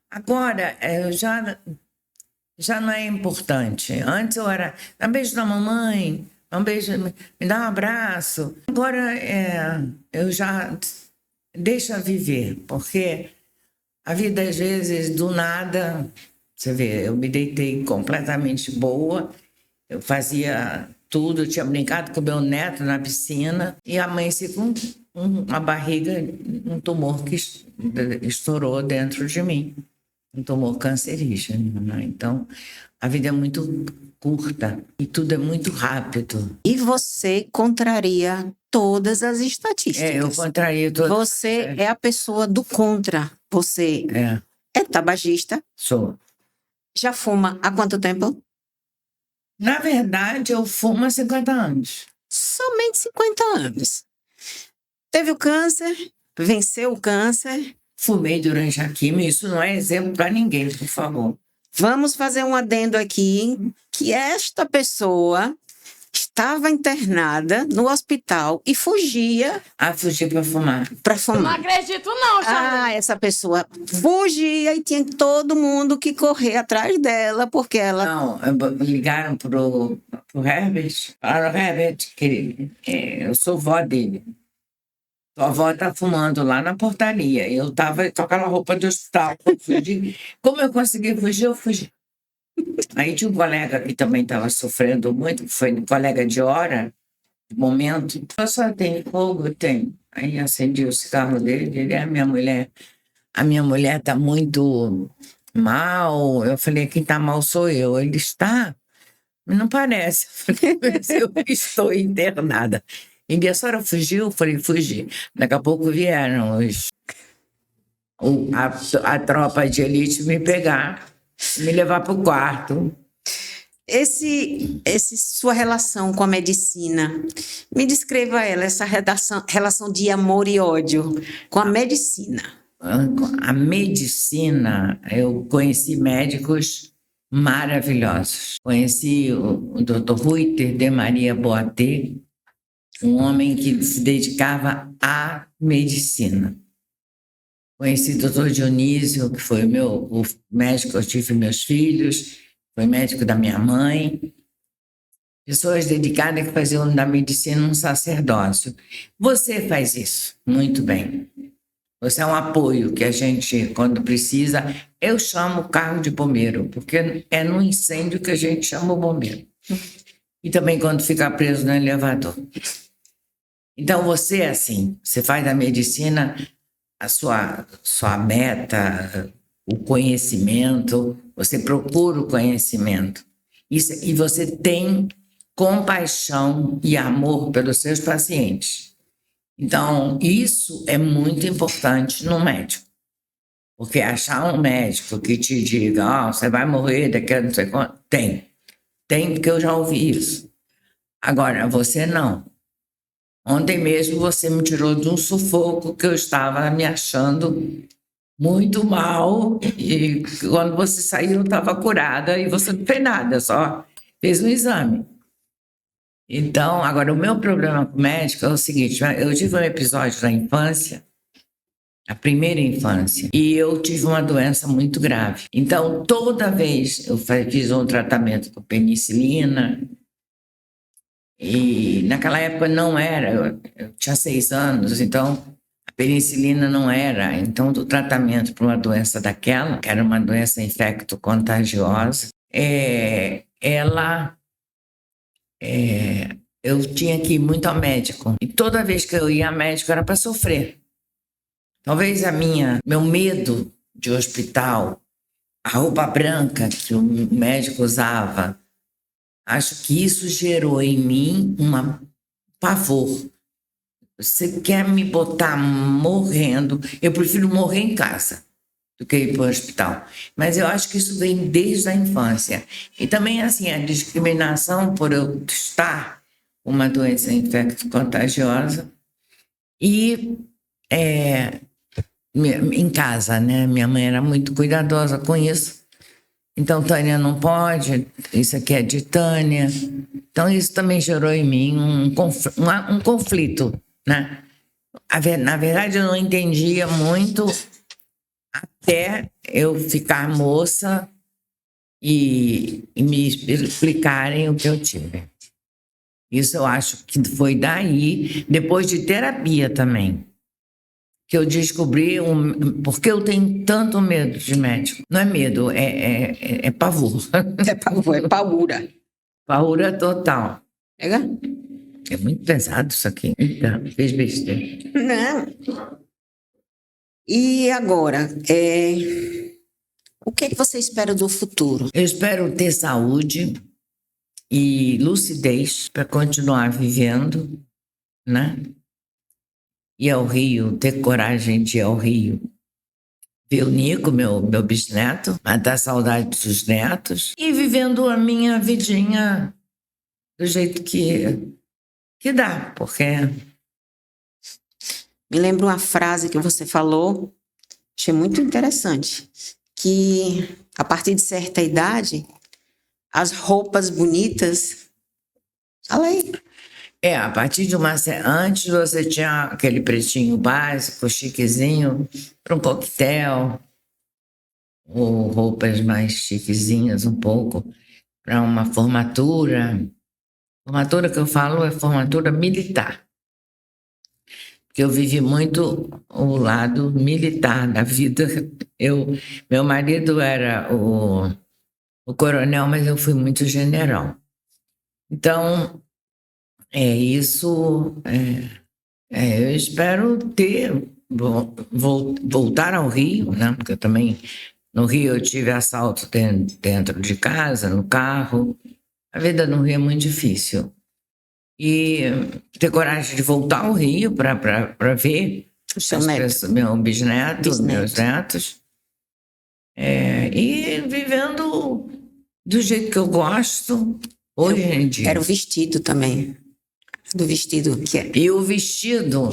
S5: agora, eu já não é importante. Antes eu era, dá um beijo na mamãe, dá um beijo, me dá um abraço. Agora, eu já deixo viver, porque a vida, às vezes, do nada, você vê, eu me deitei completamente boa, eu fazia tudo, eu tinha brincado com meu neto na piscina e amanheci com uma barriga, um tumor que estourou dentro de mim, um tumor cancerígeno, né? Então, a vida é muito curta e tudo é muito rápido.
S3: E você contraria todas as estatísticas.
S5: Eu contraria todas.
S3: Você é a pessoa do contra. Você é tabagista.
S5: Sou.
S3: Já fuma há quanto tempo?
S5: Na verdade, eu fumo há 50 anos.
S3: Somente 50 anos. Teve o câncer, venceu o câncer.
S5: Fumei durante a quimio, isso não é exemplo para ninguém, por favor.
S3: Vamos fazer um adendo aqui, que esta pessoa estava internada no hospital e fugia
S5: Fugir para fumar.
S3: para
S4: Não
S3: fumar.
S4: acredito não, Charlie.
S3: Essa pessoa fugia e tinha todo mundo que correr atrás dela, porque ela...
S5: Não, ligaram pro Herbert, falaram, Herbert, que eu sou vó dele. Tua avó tá fumando lá na portaria. Eu tava com aquela roupa de hospital. Eu fugi. Como eu consegui fugir, eu fugi. Aí tinha um colega que também estava sofrendo muito, que foi um colega de hora, de momento. Eu só tenho fogo, eu tenho. Aí acendi o cigarro dele, ele é a minha mulher. A minha mulher tá muito mal. Eu falei, quem tá mal sou eu. Ele está? Não parece. Eu falei, mas eu estou internada. E a senhora fugiu? Eu falei, fugi. Daqui a pouco vieram a tropa de elite me pegar, me levar para o quarto.
S3: Sua relação com a medicina, me descreva ela, essa relação de amor e ódio com a medicina.
S5: A medicina, eu conheci médicos maravilhosos. Conheci o Dr. Ruiter de Maria Boatê, um homem que se dedicava à medicina. Conheci o Dr. Dionísio, que foi o médico que eu tive meus filhos, foi médico da minha mãe. Pessoas dedicadas que faziam da medicina um sacerdócio. Você faz isso muito bem. Você é um apoio que a gente, quando precisa, eu chamo o carro de bombeiro, porque é no incêndio que a gente chama o bombeiro. E também quando fica preso no elevador. Então, você é assim, você faz da medicina a sua meta, o conhecimento, você procura o conhecimento. E você tem compaixão e amor pelos seus pacientes. Então, isso é muito importante no médico. Porque achar um médico que te diga, você vai morrer daqui a não sei quanto, tem. Tem, porque eu já ouvi isso. Agora, você não. Ontem mesmo você me tirou de um sufoco que eu estava me achando muito mal e quando você saiu eu estava curada e você não fez nada, só fez um exame. Então, agora o meu problema com o médico é o seguinte, eu tive um episódio na infância, a primeira infância, e eu tive uma doença muito grave. Então, toda vez eu fiz um tratamento com penicilina, E naquela época não era, eu tinha 6 anos, então a penicilina não era. Então, o tratamento para uma doença daquela, que era uma doença infecto-contagiosa, eu tinha que ir muito ao médico. E toda vez que eu ia ao médico era para sofrer. Talvez meu medo de hospital, a roupa branca que o médico usava, acho que isso gerou em mim um pavor. Você quer me botar morrendo? Eu prefiro morrer em casa do que ir para o hospital. Mas eu acho que isso vem desde a infância. E também, assim, a discriminação por eu estar com uma doença infecto-contagiosa e em casa, né? Minha mãe era muito cuidadosa com isso. Então, Tânia não pode, isso aqui é de Tânia. Então, isso também gerou em mim um conflito, né? Na verdade, eu não entendia muito até eu ficar moça e me explicarem o que eu tive. Isso eu acho que foi daí, depois de terapia também, que eu descobri porque eu tenho tanto medo de médico. Não é medo, é pavor.
S3: É pavor, é paura.
S5: Paura total.
S3: Pega?
S5: É muito pesado isso aqui. Eita, fez besteira.
S3: Não. E agora, o que é que você espera do futuro?
S5: Eu espero ter saúde e lucidez para continuar vivendo, né? Ir ao Rio, ter coragem de ir ao Rio. Ver o Nico, meu bisneto, matar a saudade dos netos e vivendo a minha vidinha do jeito que dá, porque...
S3: Me lembro uma frase que você falou, achei muito interessante, que a partir de certa idade, as roupas bonitas... Fala aí.
S5: A partir de antes você tinha aquele pretinho básico, chiquezinho, para um coquetel, ou roupas mais chiquezinhas um pouco, para uma formatura. Formatura que eu falo é formatura militar. Porque eu vivi muito o lado militar da vida. Meu marido era o coronel, mas eu fui muito general. Então, eu espero voltar ao Rio, né? Porque eu também, no Rio, eu tive assalto dentro de casa, no carro. A vida no Rio é muito difícil. E ter coragem de voltar ao Rio para ver
S3: O seu neto.
S5: meu bisneto, meus netos. E vivendo do jeito que eu gosto hoje em dia.
S3: Era o vestido também. Do vestido que é.
S5: E o vestido,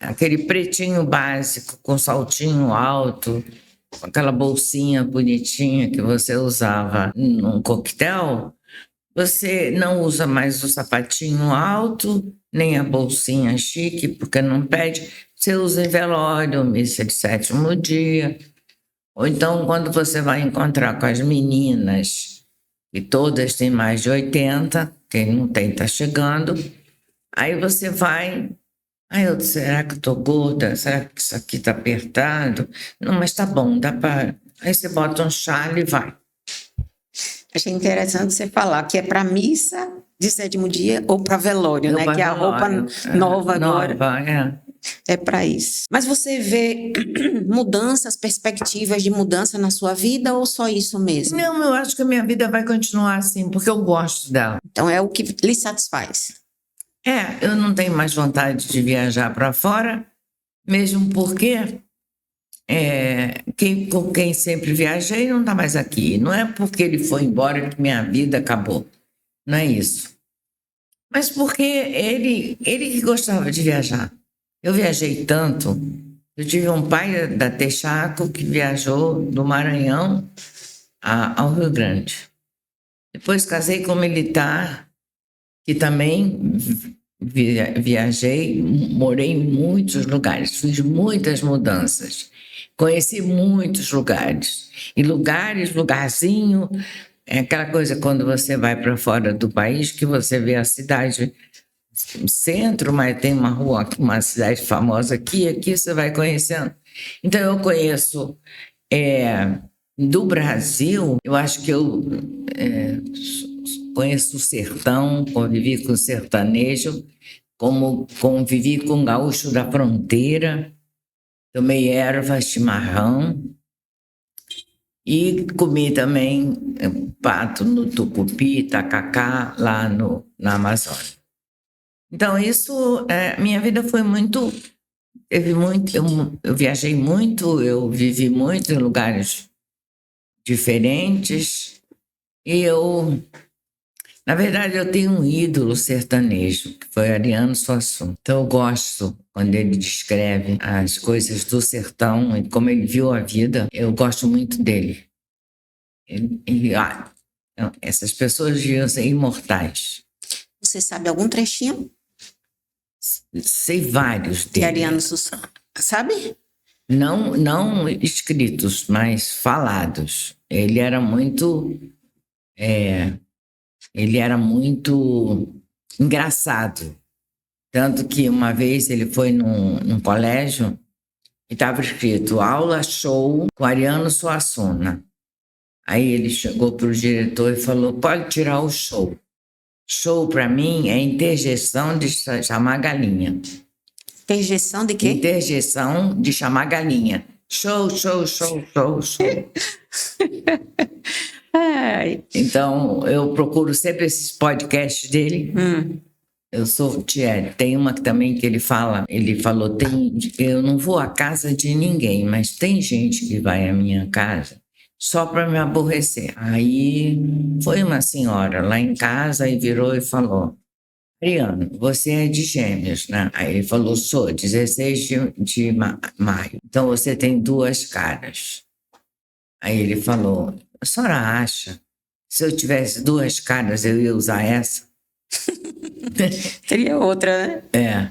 S5: aquele pretinho básico, com saltinho alto, com aquela bolsinha bonitinha que você usava num coquetel, você não usa mais o sapatinho alto, nem a bolsinha chique, porque não pede. Você usa em velório, missa de 7º dia. Ou então, quando você vai encontrar com as meninas, e todas têm mais de 80, quem não tem está chegando, aí você vai... será que eu tô gorda? Será que isso aqui tá apertado? Não, mas tá bom, dá para... Aí você bota um chale e vai.
S3: Achei interessante você falar que é para missa de 7º dia ou para velório, né? Que é a roupa nova agora. É para isso. Mas você vê mudanças, perspectivas de mudança na sua vida ou só isso mesmo?
S5: Não, eu acho que a minha vida vai continuar assim, porque eu gosto dela.
S3: Então é o que lhe satisfaz.
S5: Eu não tenho mais vontade de viajar para fora, mesmo porque com quem sempre viajei não está mais aqui. Não é porque ele foi embora que minha vida acabou. Não é isso. Mas porque ele que gostava de viajar. Eu viajei tanto. Eu tive um pai da Texaco que viajou do Maranhão ao Rio Grande. Depois casei com um militar que também viajei, morei em muitos lugares, fiz muitas mudanças, conheci muitos lugares. E lugarzinho, É aquela coisa quando você vai para fora do país que você vê a cidade centro, mas tem uma rua, uma cidade famosa aqui você vai conhecendo. Então eu conheço do Brasil, eu acho que eu conheço o sertão, convivi com o sertanejo, como convivi com o gaúcho da fronteira, tomei ervas, chimarrão e comi também pato no tucupi, tacacá, lá na Amazônia. Então, minha vida foi muito. Eu viajei muito, eu vivi muito em lugares diferentes. E na verdade, eu tenho um ídolo sertanejo, que foi Ariano Suassuna. Então, eu gosto quando ele descreve as coisas do sertão e como ele viu a vida. Eu gosto muito dele. Essas pessoas deviam ser imortais.
S3: Você sabe algum trechinho
S5: Sei vários
S3: de
S5: dele.
S3: Ariano Suassuna? Sabe?
S5: Não escritos, mas falados. Ele era muito engraçado. Tanto que uma vez ele foi num colégio e estava escrito aula show com Ariano Suassuna. Aí ele chegou para o diretor e falou, pode tirar o show. Show, para mim, é interjeição de chamar galinha.
S3: Interjeição de quê?
S5: Interjeição de chamar galinha. Show, show, show, show, show.
S3: Ai.
S5: Então, eu procuro sempre esses podcasts dele. Eu sou Thierry. Tem uma também que ele falou, eu não vou à casa de ninguém, mas tem gente que vai à minha casa só para me aborrecer. Aí foi uma senhora lá em casa e virou e falou, Ariano, você é de Gêmeos, né? Aí ele falou, sou, 16 de maio. Então você tem 2 caras. Aí ele falou, a senhora acha, se eu tivesse 2 caras eu ia usar essa?
S3: Teria outra, né?
S5: É.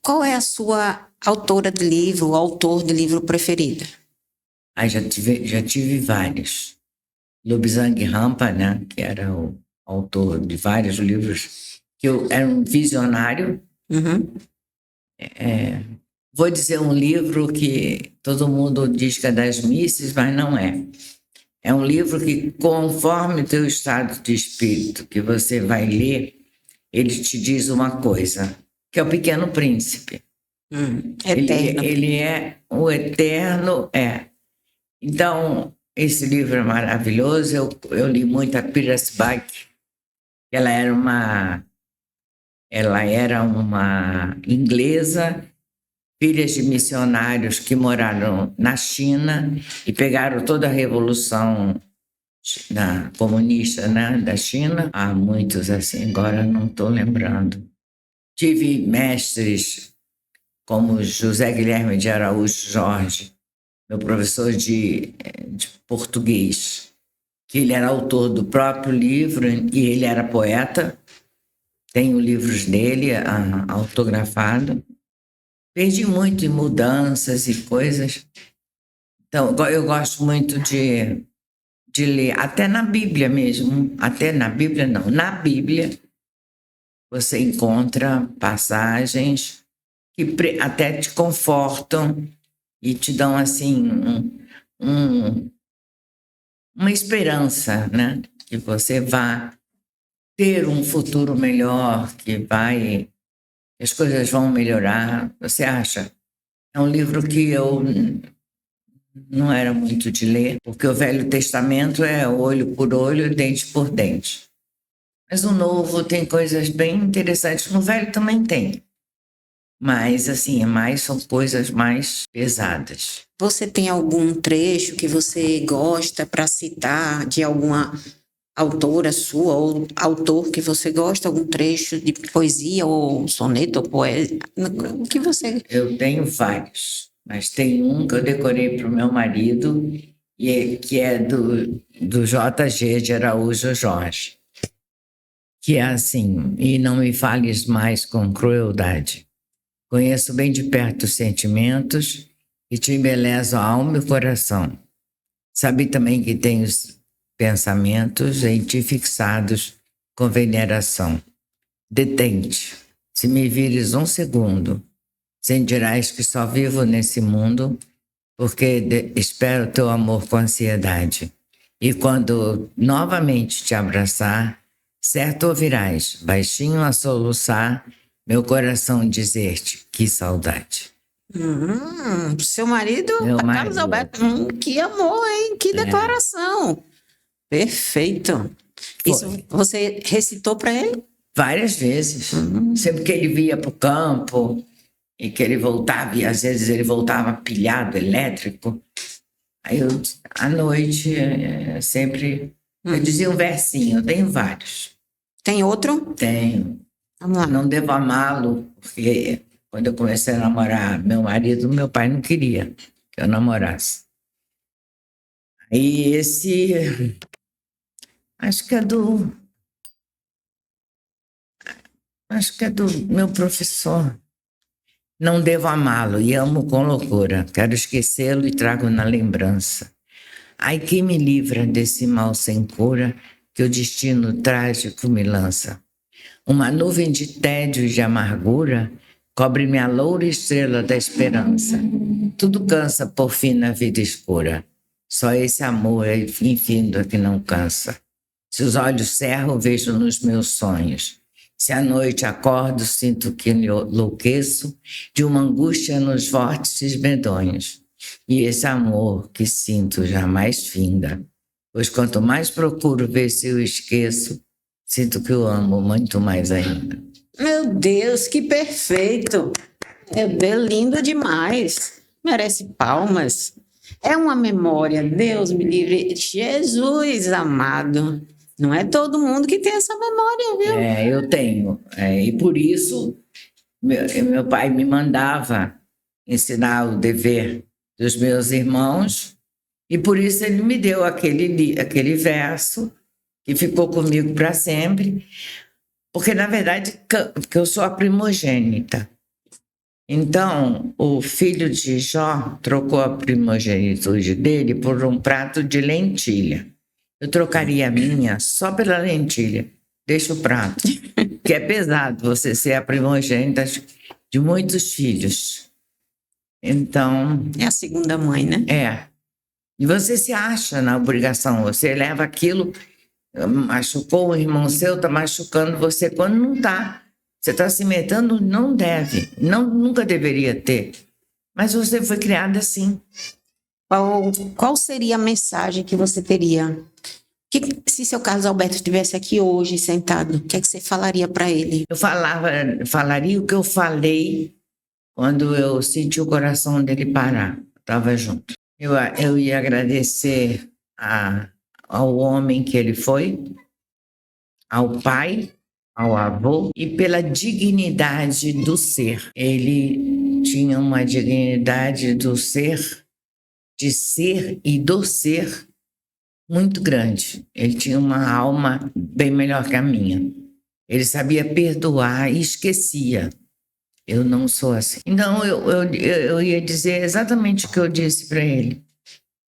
S3: Qual é a sua autora de livro, o autor de livro preferido?
S5: Aí já tive vários. Lobsang Rampa, né? Que era o autor de vários livros, que eu era um visionário. Vou dizer um livro que todo mundo diz que é das misses, mas não é. É um livro que, conforme o teu estado de espírito que você vai ler, ele te diz uma coisa, que é o Pequeno Príncipe.
S3: Eterno.
S5: Ele é o eterno, Então, esse livro é maravilhoso. Eu li muito a Pirasbach. Ela era uma inglesa, filha de missionários que moraram na China e pegaram toda a revolução comunista, né, da China. Há muitos assim, agora não estou lembrando. Tive mestres como José Guilherme de Araújo Jorge, meu professor de português, que ele era autor do próprio livro e ele era poeta. Tenho livros dele autografado. Perdi muito em mudanças e coisas. Então, eu gosto muito de ler, até na Bíblia mesmo. Até na Bíblia, não. Na Bíblia, você encontra passagens que até te confortam e te dão, assim, uma esperança, né? Que você vá ter um futuro melhor, que as coisas vão melhorar. Você acha? É um livro que eu não era muito de ler, porque o Velho Testamento é olho por olho, dente por dente. Mas o Novo tem coisas bem interessantes. No Velho também tem. Mas, assim, são coisas mais pesadas.
S3: Você tem algum trecho que você gosta para citar de alguma autora sua ou autor que você gosta? Algum trecho de poesia ou soneto ou poesia? O que você...
S5: Eu tenho vários, mas tem um que eu decorei para o meu marido, que é do JG de Araújo Jorge, que é assim, e não me fales mais com crueldade. Conheço bem de perto os sentimentos e te embelezo a alma e o coração. Sabe também que tenho pensamentos em ti fixados com veneração. Detente, se me vires um segundo, sentirás que só vivo nesse mundo, porque espero teu amor com ansiedade. E quando novamente te abraçar, certo ouvirás, baixinho a soluçar, meu coração dizer-te, que saudade.
S3: Seu marido,
S5: Meu
S3: Carlos
S5: marido.
S3: Alberto, que amor, hein? Que declaração. Perfeito. Isso você recitou para ele?
S5: Várias vezes. Sempre que ele via para o campo e que ele voltava, e às vezes ele voltava pilhado, elétrico. Aí eu, à noite, sempre... Eu dizia um versinho, eu tenho vários.
S3: Tem outro?
S5: Tenho.
S3: Vamos lá.
S5: Não devo amá-lo, porque quando eu comecei a namorar meu marido, meu pai não queria que eu namorasse. Aí esse... Acho que é do meu professor. Não devo amá-lo e amo com loucura. Quero esquecê-lo e trago na lembrança. Ai, que me livra desse mal sem cura que o destino trágico me lança. Uma nuvem de tédio e de amargura cobre-me a loura estrela da esperança. Tudo cansa por fim na vida escura. Só esse amor é infindo que não cansa. Se os olhos cerro, vejo nos meus sonhos. Se à noite acordo, sinto que enlouqueço de uma angústia nos vórtices medonhos. E esse amor que sinto jamais finda, pois quanto mais procuro ver se eu esqueço, sinto que eu amo muito mais ainda.
S3: Meu Deus, que perfeito. É lindo demais. Merece palmas. É uma memória, Deus me livre. Jesus amado. Não é todo mundo que tem essa memória, viu?
S5: Eu tenho. E por isso, meu pai me mandava ensinar o dever dos meus irmãos, e por isso ele me deu aquele verso que ficou comigo para sempre, porque, na verdade, que eu sou a primogênita. Então, o filho de Jó trocou a primogenitude dele por um prato de lentilha. Eu trocaria a minha só pela lentilha. Deixa o prato, que é pesado você ser a primogênita de muitos filhos. Então...
S3: É a segunda mãe, né?
S5: E você se acha na obrigação, você leva aquilo, machucou um irmão seu, está machucando você quando não está. Você está se metendo, não deve, nunca deveria ter. Mas você foi criada assim.
S3: Qual seria a mensagem que você teria? Se seu Carlos Alberto estivesse aqui hoje, sentado, o que é que você falaria para ele?
S5: Eu falaria o que eu falei quando eu senti o coração dele parar. Estava junto. Eu ia agradecer ao homem que ele foi, ao pai, ao avô, e pela dignidade do ser. Ele tinha uma dignidade do ser, de ser e do ser muito grande. Ele tinha uma alma bem melhor que a minha. Ele sabia perdoar e esquecia. Eu não sou assim. Então, eu ia dizer exatamente o que eu disse para ele.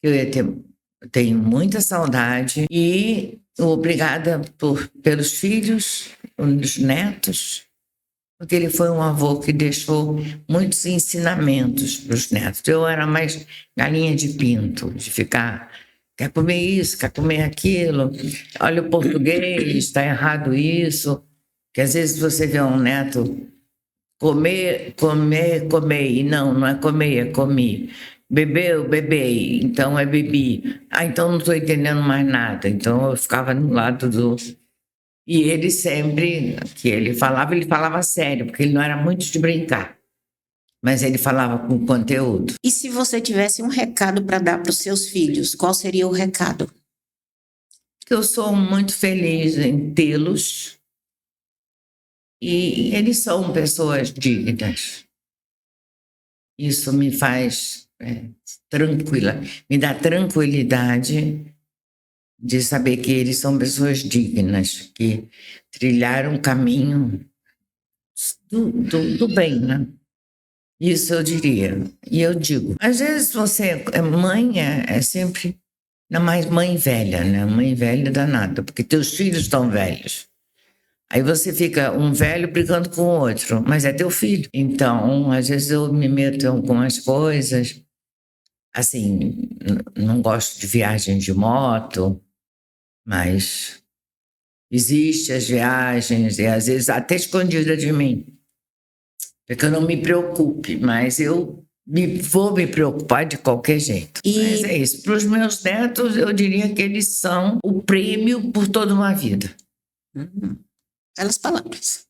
S5: Eu tenho muita saudade e obrigada pelos filhos, pelos netos, porque ele foi um avô que deixou muitos ensinamentos para os netos. Eu era mais galinha de pinto, de ficar... Quer comer isso, quer comer aquilo. Olha o português, está errado isso. Que às vezes você vê um neto comer. E não é comer, é comer. Bebeu, bebei, então é bebi. Então não estou entendendo mais nada. Então eu ficava no lado do... E ele sempre, que ele falava sério, porque ele não era muito de brincar. Mas ele falava com conteúdo.
S3: E se você tivesse um recado para dar para os seus filhos, qual seria o recado?
S5: Eu sou muito feliz em tê-los. E eles são pessoas dignas. Isso me faz tranquila, me dá tranquilidade de saber que eles são pessoas dignas, que trilharam um caminho do bem, né? Isso eu diria. E eu digo, às vezes você, mãe, é sempre Ainda mais mãe velha, né? Mãe velha danada, porque teus filhos estão velhos. Aí você fica um velho brigando com o outro, mas é teu filho. Então, às vezes eu me meto em algumas coisas. Assim, não gosto de viagem de moto, mas existem as viagens, e às vezes até escondida de mim. Para que eu não me preocupe, mas eu vou me preocupar de qualquer jeito. Mas é isso. Para os meus netos, eu diria que eles são o prêmio por toda uma vida.
S3: Belas palavras.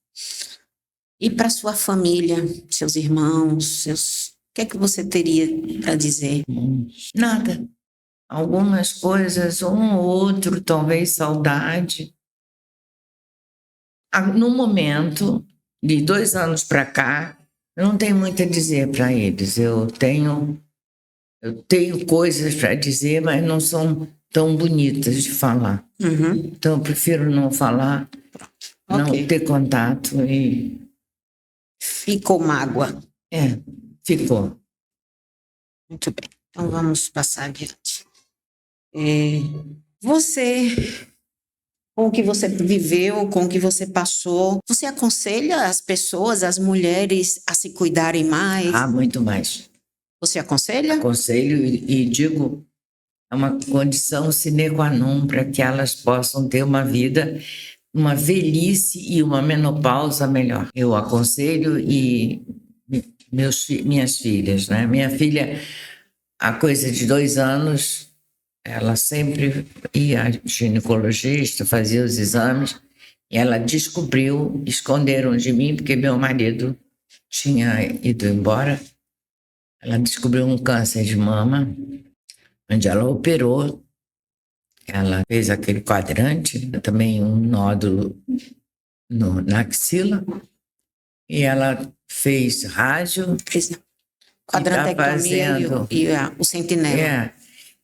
S3: E para sua família, seus irmãos, o que é que você teria para dizer?
S5: Nada. Algumas coisas, um ou outro, talvez saudade. No momento, de 2 anos para cá, eu não tenho muito a dizer para eles. Eu tenho coisas para dizer, mas não são tão bonitas de falar. Então, eu prefiro não falar, não ter contato e...
S3: Ficou mágoa.
S5: Ficou.
S3: Muito bem. Então, vamos passar adiante. Você, com o que você viveu, com o que você passou, você aconselha as pessoas, as mulheres, a se cuidarem mais?
S5: Muito mais.
S3: Você aconselha?
S5: Aconselho e digo, é uma condição sine qua non para que elas possam ter uma vida, uma velhice e uma menopausa melhor. Eu aconselho e minhas filhas, né? Minha filha, há coisa de 2 anos, ela sempre ia ao ginecologista, fazia os exames, e ela descobriu, esconderam de mim, porque meu marido tinha ido embora. Ela descobriu um câncer de mama, onde ela operou. Ela fez aquele quadrante, também um nódulo na axila, e ela fez rádio.
S3: Quadrantectomia e o sentinela.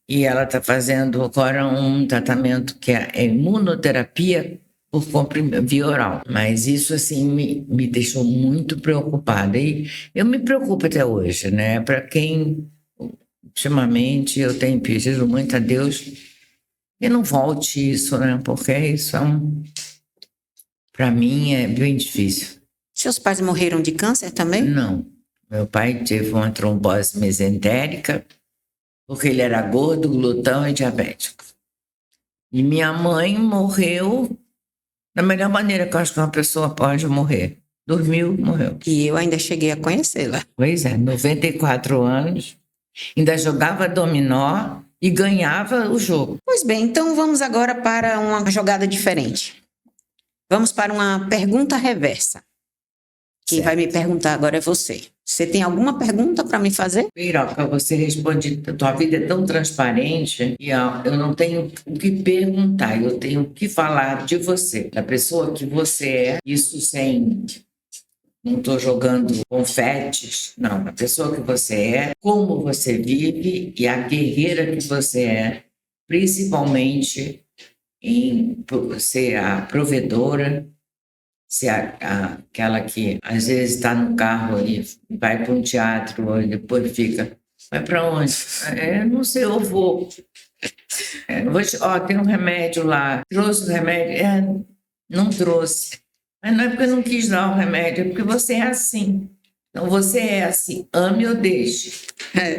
S5: E ela está fazendo agora um tratamento que é imunoterapia por via oral. Mas isso, assim, me deixou muito preocupada. E eu me preocupo até hoje, né? Para quem, ultimamente, eu tenho pedido muito a Deus que não volte isso, né? Porque isso para mim, é bem difícil.
S3: Seus pais morreram de câncer também?
S5: Não. Meu pai teve uma trombose mesentérica, porque ele era gordo, glutão e diabético. E minha mãe morreu da melhor maneira que eu acho que uma pessoa pode morrer. Dormiu, morreu.
S3: E eu ainda cheguei a conhecê-la.
S5: Pois é, 94 anos, ainda jogava dominó e ganhava o jogo.
S3: Pois bem, então vamos agora para uma jogada diferente. Vamos para uma pergunta reversa. Quem vai me perguntar agora é você. Você tem alguma pergunta para me fazer?
S5: Piroca, você responde, tua vida é tão transparente e eu não tenho o que perguntar, eu tenho o que falar de você, da pessoa que você é, isso sem... Não estou jogando confetes, não. A pessoa que você é, como você vive e a guerreira que você é, principalmente em ser a provedora, ser aquela que às vezes está no carro e vai para um teatro e depois fica, vai para onde? Não sei, eu vou. Tem um remédio lá, trouxe o remédio? Não trouxe. Mas não é porque eu não quis dar o remédio, é porque você é assim. Então você é assim, ame ou deixe.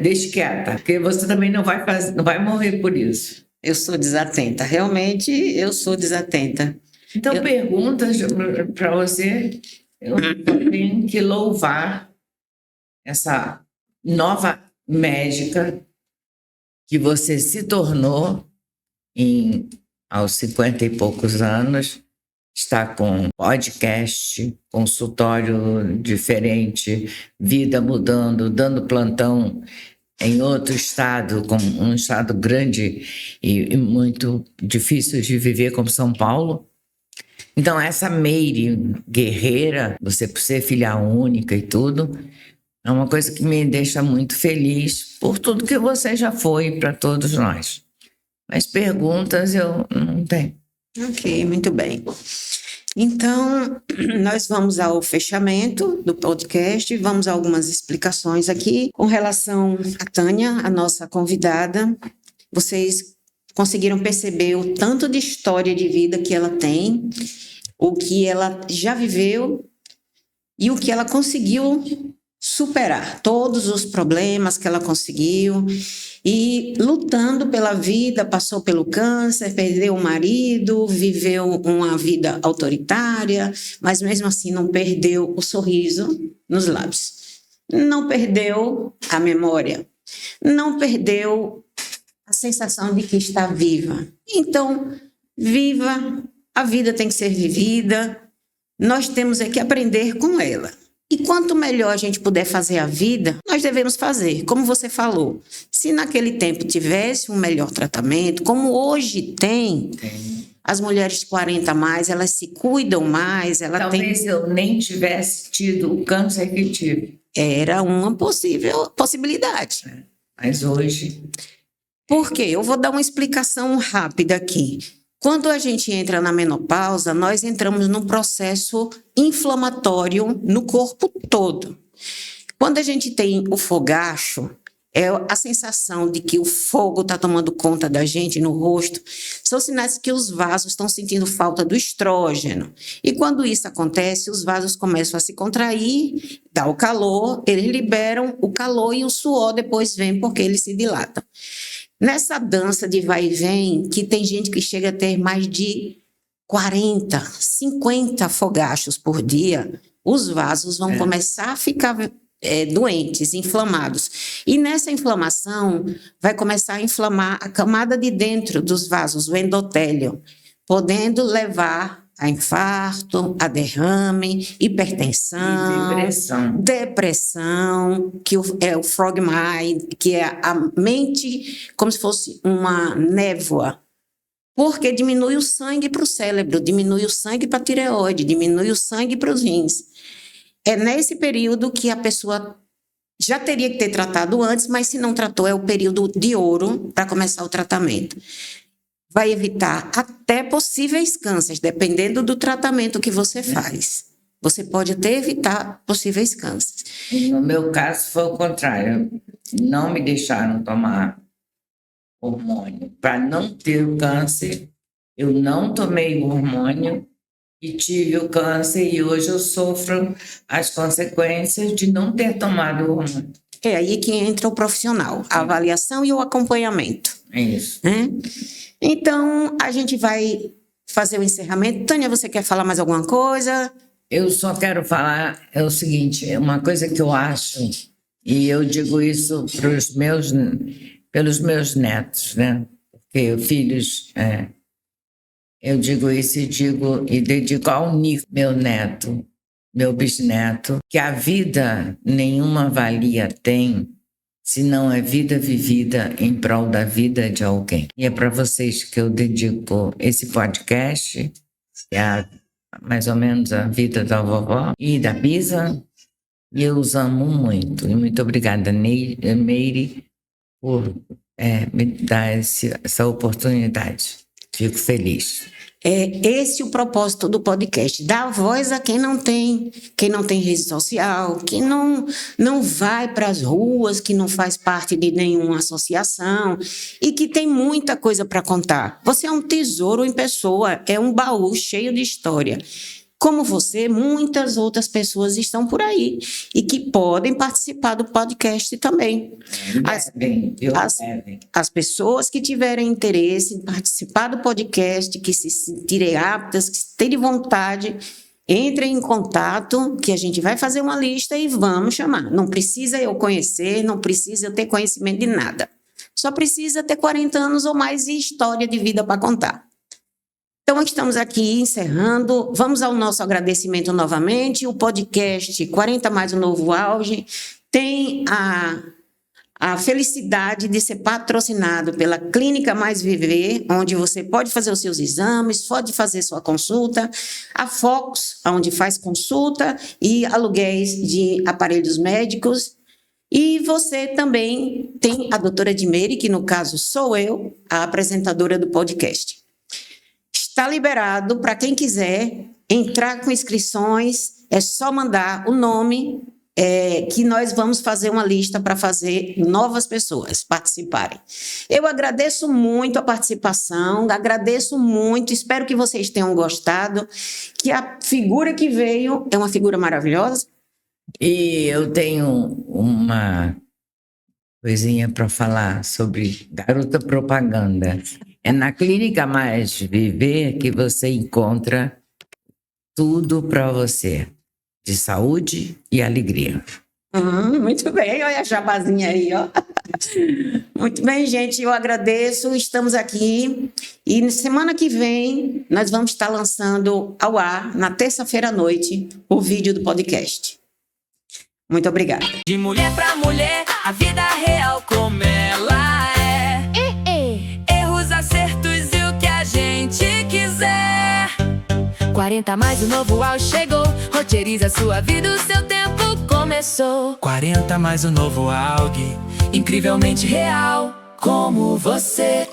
S5: Deixe quieta, porque você também não vai morrer por isso.
S3: Eu sou desatenta, realmente eu sou desatenta.
S5: Então, perguntas para você, eu tenho que louvar essa nova médica que você se tornou aos 50 e poucos anos. Está com podcast, consultório diferente, vida mudando, dando plantão em outro estado, como um estado grande e muito difícil de viver como São Paulo. Então, essa Meire guerreira, você por ser filha única e tudo, é uma coisa que me deixa muito feliz por tudo que você já foi para todos nós. Mas perguntas eu não tenho.
S3: Ok, muito bem. Então, nós vamos ao fechamento do podcast, vamos a algumas explicações aqui com relação a Tânia, a nossa convidada. Vocês conseguiram perceber o tanto de história de vida que ela tem, o que ela já viveu e o que ela conseguiu superar, todos os problemas que ela conseguiu, e lutando pela vida, passou pelo câncer, perdeu o marido, viveu uma vida autoritária, mas mesmo assim não perdeu o sorriso nos lábios, não perdeu a memória, não perdeu a sensação de que está viva. Então, viva, a vida tem que ser vivida, nós temos é que aprender com ela. E quanto melhor a gente puder fazer a vida, nós devemos fazer. Como você falou, se naquele tempo tivesse um melhor tratamento, como hoje tem, as mulheres de 40 a mais, elas se cuidam mais.
S5: Talvez eu nem tivesse tido o câncer que tive.
S3: Era uma possibilidade.
S5: Mas hoje...
S3: Por quê? Eu vou dar uma explicação rápida aqui. Quando a gente entra na menopausa, nós entramos num processo inflamatório no corpo todo. Quando a gente tem o fogacho, é a sensação de que o fogo está tomando conta da gente no rosto, são sinais que os vasos estão sentindo falta do estrógeno. E quando isso acontece, os vasos começam a se contrair, dá o calor, eles liberam o calor e o suor depois vem porque eles se dilatam. Nessa dança de vai e vem, que tem gente que chega a ter mais de 40, 50 fogachos por dia, os vasos vão começar a ficar doentes, inflamados. E nessa inflamação, vai começar a inflamar a camada de dentro dos vasos, o endotélio, podendo levar a infarto, a derrame, hipertensão, depressão, que é o frog mind, que é a mente como se fosse uma névoa, porque diminui o sangue para o cérebro, diminui o sangue para a tireoide, diminui o sangue para os rins. É nesse período que a pessoa já teria que ter tratado antes, mas se não tratou, é o período de ouro para começar o tratamento. Vai evitar até possíveis cânceres, dependendo do tratamento que você faz. Você pode até evitar possíveis cânceres.
S5: No meu caso, foi o contrário. Não me deixaram tomar hormônio. Para não ter o câncer, eu não tomei o hormônio e tive o câncer, e hoje eu sofro as consequências de não ter tomado o hormônio.
S3: É aí que entra o profissional, a avaliação e o acompanhamento.
S5: É isso.
S3: Né? Então, a gente vai fazer o encerramento. Tânia, você quer falar mais alguma coisa?
S5: Eu só quero falar o seguinte, uma coisa que eu acho, e eu digo isso pelos meus netos, né? Porque filhos, eu digo isso e dedico ao Nico, meu neto, meu bisneto, que a vida nenhuma valia tem se não é vida vivida em prol da vida de alguém. E é para vocês que eu dedico esse podcast, que é mais ou menos a vida da vovó e da Bisa, e eu os amo muito. E muito obrigada, Meire, por me dar essa oportunidade. Fico feliz.
S3: É esse o propósito do podcast, dar voz a quem não tem rede social, quem não vai para as ruas, que não faz parte de nenhuma associação e que tem muita coisa para contar. Você é um tesouro em pessoa, é um baú cheio de história. Como você, muitas outras pessoas estão por aí e que podem participar do podcast também. As pessoas que tiverem interesse em participar do podcast, que se sentirem aptas, que terem vontade, entrem em contato, que a gente vai fazer uma lista e vamos chamar. Não precisa eu conhecer, não precisa eu ter conhecimento de nada. Só precisa ter 40 anos ou mais e história de vida para contar. Então, estamos aqui encerrando. Vamos ao nosso agradecimento novamente. O podcast 40 Mais um Novo Auge tem a felicidade de ser patrocinado pela Clínica Mais Viver, onde você pode fazer os seus exames, pode fazer sua consulta, a Focus, onde faz consulta e aluguéis de aparelhos médicos. E você também tem a doutora Edmeire, que no caso sou eu, a apresentadora do podcast. Está liberado para quem quiser entrar com inscrições, é só mandar o nome que nós vamos fazer uma lista para fazer novas pessoas participarem. Eu agradeço muito a participação, agradeço muito, espero que vocês tenham gostado, que a figura que veio é uma figura maravilhosa.
S5: E eu tenho uma coisinha para falar sobre garota propaganda. É na Clínica Mais Viver que você encontra tudo para você, de saúde e alegria.
S3: Muito bem, olha a jabazinha aí, ó. Muito bem, gente, eu agradeço, estamos aqui e semana que vem nós vamos estar lançando ao ar, na terça-feira à noite, o vídeo do podcast. Muito obrigada.
S2: De mulher pra mulher, a vida real como ela é.
S1: Erros, acertos e o que a gente quiser. 40 mais o novo auge chegou. Roteiriza sua vida, o seu tempo começou.
S2: 40 mais o novo AUG, incrivelmente real como você.